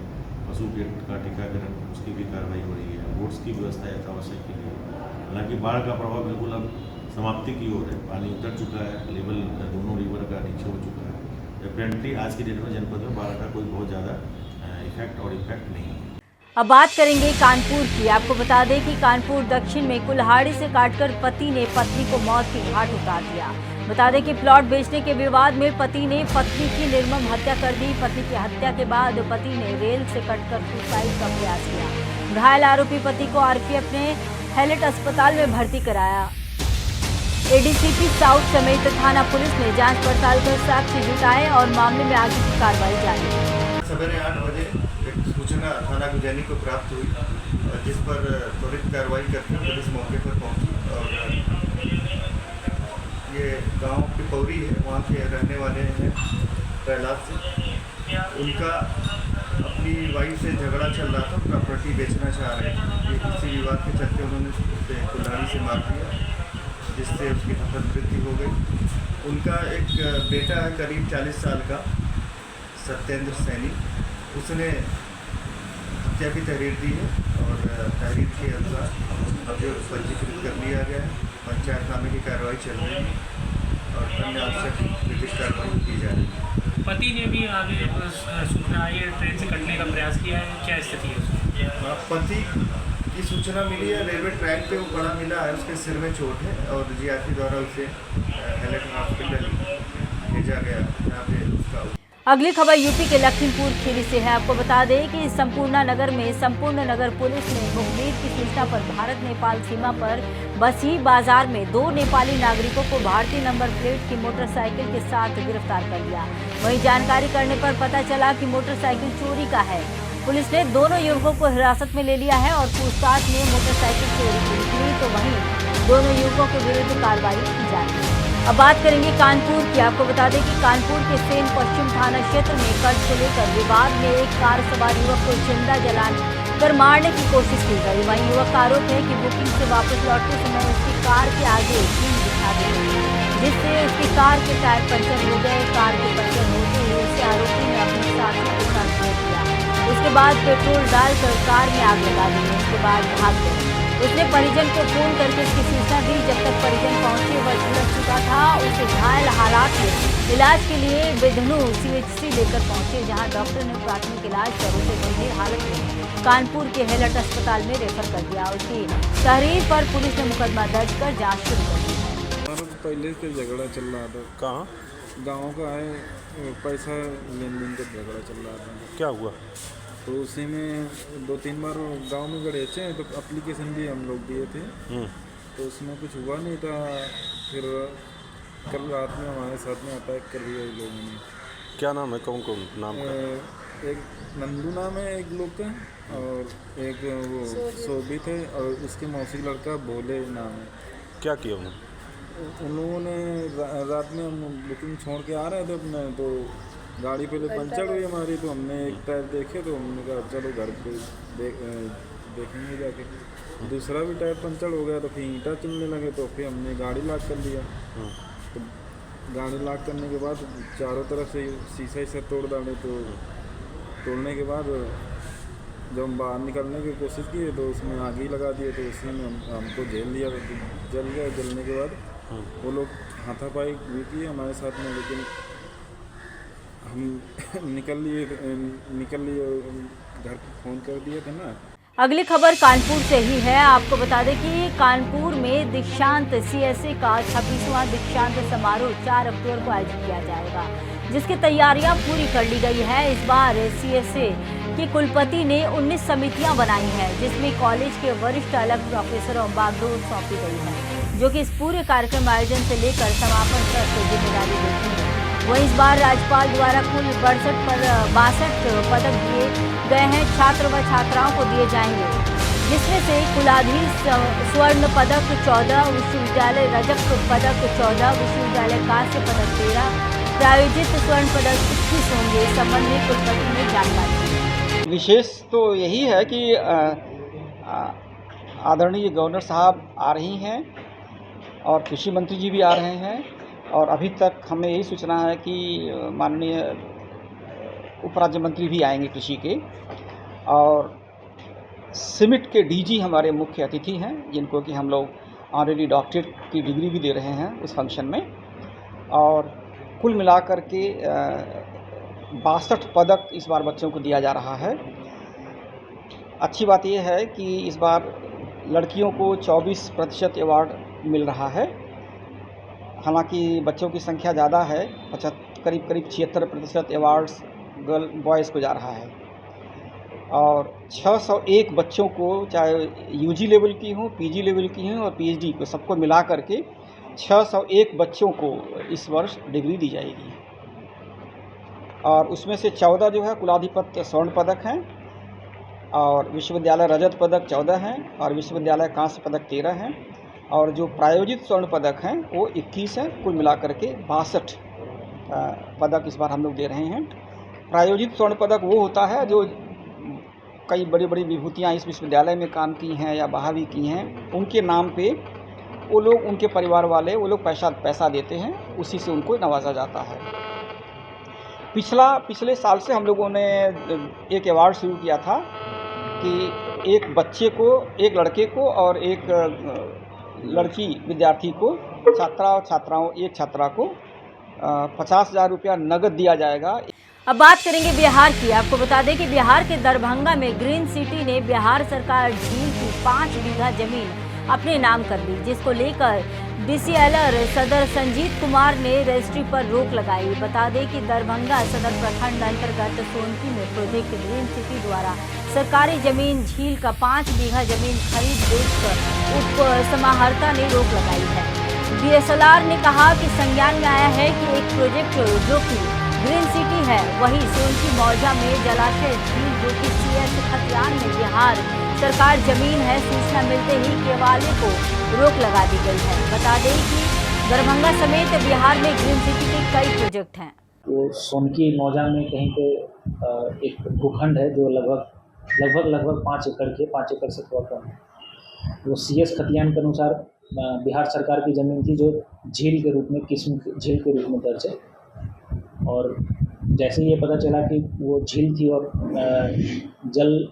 और पशु का टीकाकरण उसकी भी कार्रवाई हो रही है। बोट्स की व्यवस्था यथावश्यक की गई है। हालांकि बाढ़ का प्रभाव बिल्कुल अब समाप्ति की ओर है। पानी उतर चुका है, लेवल दोनों रिवर का नीचे हो चुका है। डेफिनेटली आज की डेट में जनपद में बाढ़ का कोई बहुत ज़्यादा इफेक्ट नहीं है। अब बात करेंगे कानपुर की। आपको बता दें कि कानपुर दक्षिण में कुल्हाड़ी से काटकर पति ने पत्नी को मौत की घाट उतार दिया। बता दें कि प्लॉट बेचने के विवाद में पति ने पत्नी की निर्मम हत्या कर दी। पत्नी की हत्या के बाद पति ने रेल से कटकर सुसाइड का प्रयास किया। घायल आरोपी पति को आरपीएफ ने हैलेट अस्पताल में भर्ती कराया। एडीसीपी साउथ समेत थाना पुलिस ने जांच पड़ताल कर साक्ष्य जुटाए और मामले में आगे की कार्रवाई जारी है। सवेरे 8 बजे एक सूचना थाना गुजैनी को प्राप्त हुई, जिस पर त्वरित कार्रवाई करके पुलिस मौके पर पहुंची और ये गांव पिपौरी है, वहाँ के रहने वाले हैं प्रहलाद से। उनका अपनी वाइफ से झगड़ा चल रहा था, प्रॉपर्टी बेचना चाह रहे थे। ये इसी विवाद के चलते उन्होंने उसे कुल्हाड़ी से मार दिया, जिससे उसकी हत्या मृत्यु हो गई। उनका एक बेटा है करीब 40 साल का, सत्येंद्र सैनी, उसने हत्या की तहरीर दी है और तहरीर के अनुसार अभियोग पंजीकृत कर लिया गया है। पंचायतनामे की कार्रवाई चल रही है और अन्य आवश्यक विधिक कार्रवाई की जा रही है। पति ने भी आगे सूचना आई है, ट्रेन से कटने का प्रयास किया है, क्या स्थिति है उसकी? पति की सूचना मिली है, रेलवे ट्रैक पे वो पड़ा मिला है, उसके सिर में चोट है और जीआरपी द्वारा उसे हैलेट हॉस्पिटल भेजा गया, यहाँ पे उसका। अगली खबर यूपी के लखीमपुर खीरी से है। आपको बता दें कि संपूर्ण नगर में संपूर्ण नगर पुलिस ने मुखबिर की सूचना पर भारत नेपाल सीमा पर बसी बाजार में 2 नेपाली नागरिकों को भारतीय नंबर प्लेट की मोटरसाइकिल के साथ गिरफ्तार कर लिया। वहीं जानकारी करने पर पता चला कि मोटरसाइकिल चोरी का है। पुलिस ने दोनों युवकों को हिरासत में ले लिया है और पूछताछ में मोटरसाइकिल चोरी की निकली, तो वहीं दोनों युवकों के विरुद्ध कार्रवाई की जा रही है। अब बात करेंगे कानपुर की। आपको बता दें कि कानपुर के सेन पश्चिम थाना क्षेत्र में कर्ज को लेकर विवाद में एक कार सवार युवक को जिंदा जलाकर मारने की कोशिश की गई। वहीं युवक का आरोप है कि बुकिंग से वापस लौटते समय उसकी कार के आगे कील दिखा दी गई, जिससे उसकी कार के टायर पंचर हो गए। कार के पंचर होते ही उसे आरोपी ने अपने साथियों के साथ घेर दिया। उसके बाद पेट्रोल डालकर कार में आग लगा दी। उसके बाद भाग गए। उसने परिजन को फोन करके इसकी सूचना दी। जब तक परिजन पहुंचे वह झुलस चुका था। उसे घायल हालात में इलाज के लिए बेधनु सीएचसी लेकर पहुंचे, जहां डॉक्टर ने प्राथमिक इलाज कर उसे गंभीर हालत में कानपुर के हैलेट अस्पताल में रेफर कर दिया। उसकी तहरीर पर पुलिस ने मुकदमा दर्ज कर जाँच शुरू कर दी है। पहले से झगड़ा चल रहा था। कहाँ? गाँव का है, पैसा लेन देन का झगड़ा चल रहा था। क्या हुआ? तो उसी में 2-3 बार गांव में गड़ेचे हैं, तो एप्लीकेशन भी हम लोग दिए थे, तो उसमें कुछ हुआ नहीं था। फिर कल रात में हमारे साथ में अटैक कर दिया लोगों ने। क्या नाम है? कौन कौन नाम है? एक नंदू नाम है एक लोग का, और एक वो शोभित है, और उसके मौसी लड़का भोले नाम है। क्या किया उन्होंने? उन लोगों ने रात में हम बुकिंग छोड़ के आ रहे थे अपने, तो गाड़ी पहले पंचर हुई हमारी, तो हमने एक टायर देखे, तो हमने कहा चलो घर पे देखेंगे जाके। दूसरा भी टायर पंचर हो गया, तो फिर ईंटा चलने लगे, तो फिर हमने गाड़ी लॉक कर लिया। तो गाड़ी लॉक करने के बाद चारों तरफ से शीशा ही तोड़ डाले। तो तोड़ने के बाद जब हम बाहर निकलने की कोशिश की, तो उसमें आग ही लगा दिए। तो उसी में हमको झेल लिया, जल गया। जलने के बाद वो लोग हाथापाई भी किए हमारे साथ में, लेकिन हम निकल लिए घर फ़ोन कर दिए थे ना। अगली खबर कानपुर से ही है। आपको बता दें कि कानपुर में दीक्षांत सीएसए का 26वां दीक्षांत समारोह 4 अक्टूबर को आयोजित किया जाएगा, जिसकी तैयारियां पूरी कर ली गई है। इस बार सीएसए के कुलपति ने 19 समितियां बनाई हैं, जिसमें कॉलेज के वरिष्ठ अलग प्रोफेसरों बागडोर सौंपी गई है, जो कि इस पूरे कार्यक्रम आयोजन से लेकर समापन तक जिम्मेदारी देती है। वहीं इस बार राज्यपाल द्वारा कुल 62 पदक दिए गए हैं। छात्र व छात्राओं को दिए जाएंगे, जिसमें से कुलाधीश स्वर्ण पदक 14, विश्वविद्यालय रजत पदक 14, विश्वविद्यालय कांस्य पदक 13, प्रायोजित स्वर्ण पदक 21 होंगे। इस संबंध में कुलपति ने जानकारी दी। विशेष तो यही है कि आदरणीय गवर्नर साहब आ रही हैं और कृषि मंत्री जी भी आ रहे हैं, और अभी तक हमें यही सूचना है कि माननीय उपराज्य मंत्री भी आएंगे कृषि के। और सिमिट के डीजी हमारे मुख्य अतिथि हैं, जिनको कि हम लोग ऑनरेरी डॉक्टरेट की डिग्री भी दे रहे हैं उस फंक्शन में। और कुल मिलाकर के 62 पदक इस बार बच्चों को दिया जा रहा है। अच्छी बात यह है कि इस बार लड़कियों को 24% अवार्ड मिल रहा है। हालांकि बच्चों की संख्या ज़्यादा है, करीब 76% अवार्ड्स बॉयज़ को जा रहा है। और 601 बच्चों को, चाहे यूजी लेवल की हो, पीजी लेवल की हो और पीएचडी को, सबको मिला करके 601 बच्चों को इस वर्ष डिग्री दी जाएगी। और उसमें से 14 जो है कुलाधिपत्य स्वर्ण पदक हैं, और विश्वविद्यालय रजत पदक 14 हैं, और विश्वविद्यालय कांस्य पदक 13 हैं, और जो प्रायोजित स्वर्ण पदक हैं वो 21 हैं। कुल मिलाकर के 62 पदक इस बार हम लोग दे रहे हैं। प्रायोजित स्वर्ण पदक वो होता है जो कई बड़ी बड़ी विभूतियाँ इस विश्वविद्यालय में काम की हैं या बाहर भी की हैं, उनके नाम पे वो लोग, उनके परिवार वाले, वो लोग पैसा देते हैं, उसी से उनको नवाजा जाता है। पिछले साल से हम लोगों ने एक अवार्ड शुरू किया था कि एक बच्चे को, एक लड़के को और एक लड़की विद्यार्थी को, एक छात्रा को 50,000 रुपया नगद दिया जाएगा। अब बात करेंगे बिहार की। आपको बता दें कि बिहार के दरभंगा में ग्रीन सिटी ने बिहार सरकार झील की 5 बीघा जमीन अपने नाम कर दी, जिसको लेकर डीसीएलआर सदर संजीत कुमार ने रजिस्ट्री पर रोक लगाई। बता दें कि दरभंगा सदर प्रखंड अंतर्गत सोनकी में प्रोजेक्ट ग्रीन सिटी द्वारा सरकारी जमीन झील का 5 बीघा जमीन खरीद बेचकर उप समाहर्ता ने रोक लगाई है। डीएसएलआर ने कहा कि संज्ञान में आया है कि एक प्रोजेक्ट जो कि ग्रीन सिटी है, वही सोनकी मौजा में जलाशय झील जो कि CS खतियान में बिहार सरकार जमीन है, सूचना मिलते ही केवाले को रोक लगा दी गई है। बता दें कि दरभंगा समेत बिहार में ग्रीन सिटी के कई प्रोजेक्ट हैं। वो सोनकी मौजा में कहीं पे एक भूखंड है जो लगभग 5 एकड़ के, 5 एकड़ से थोड़ा कम है। वो CS खतियान के अनुसार बिहार सरकार की ज़मीन थी, जो झील के रूप में, किस्म झील के रूप में दर्ज है। और जैसे ये पता चला कि वो झील थी और जल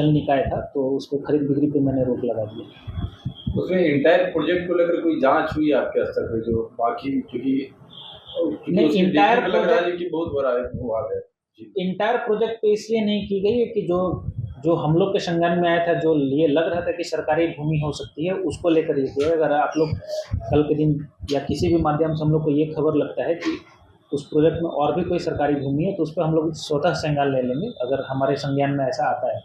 निकाय था, तो उस पर खरीद बिक्री पे मैंने रोक लगा दिया। उसमें इंटायर प्रोजेक्ट को लेकर कोई जांच हुई आपके स्तर पे, जो बाकी क्योंकि इंटायर प्रोजेक्ट की बहुत बड़ा विवाद है। इंटायर प्रोजेक्ट पे इसलिए नहीं की गई है कि जो हम लोग के संज्ञान में आया था, जो ये लग रहा था कि सरकारी भूमि हो सकती है, उसको लेकर ये किया। अगर आप लोग कल के दिन या किसी भी माध्यम से हम लोग को ये खबर लगता है कि उस प्रोजेक्ट में और भी कोई सरकारी भूमि है, तो उस पर हम लोग स्वतः संज्ञान ले लेंगे, अगर हमारे संज्ञान में ऐसा आता है।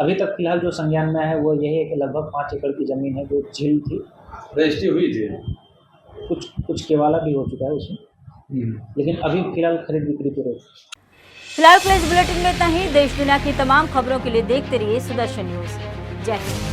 अभी तक फिलहाल जो संज्ञान में है वो यही है कि लगभग 5 एकड़ की ज़मीन है जो झील थी, रजिस्ट्री हुई थी, कुछ केवाला भी हो चुका है उसमें, लेकिन अभी फिलहाल खरीद बिक्री पे रोक। फिलहाल के इस बुलेटिन में इतना ही। देश दुनिया की तमाम खबरों के लिए देखते रहिए सुदर्शन न्यूज। जय हिंद।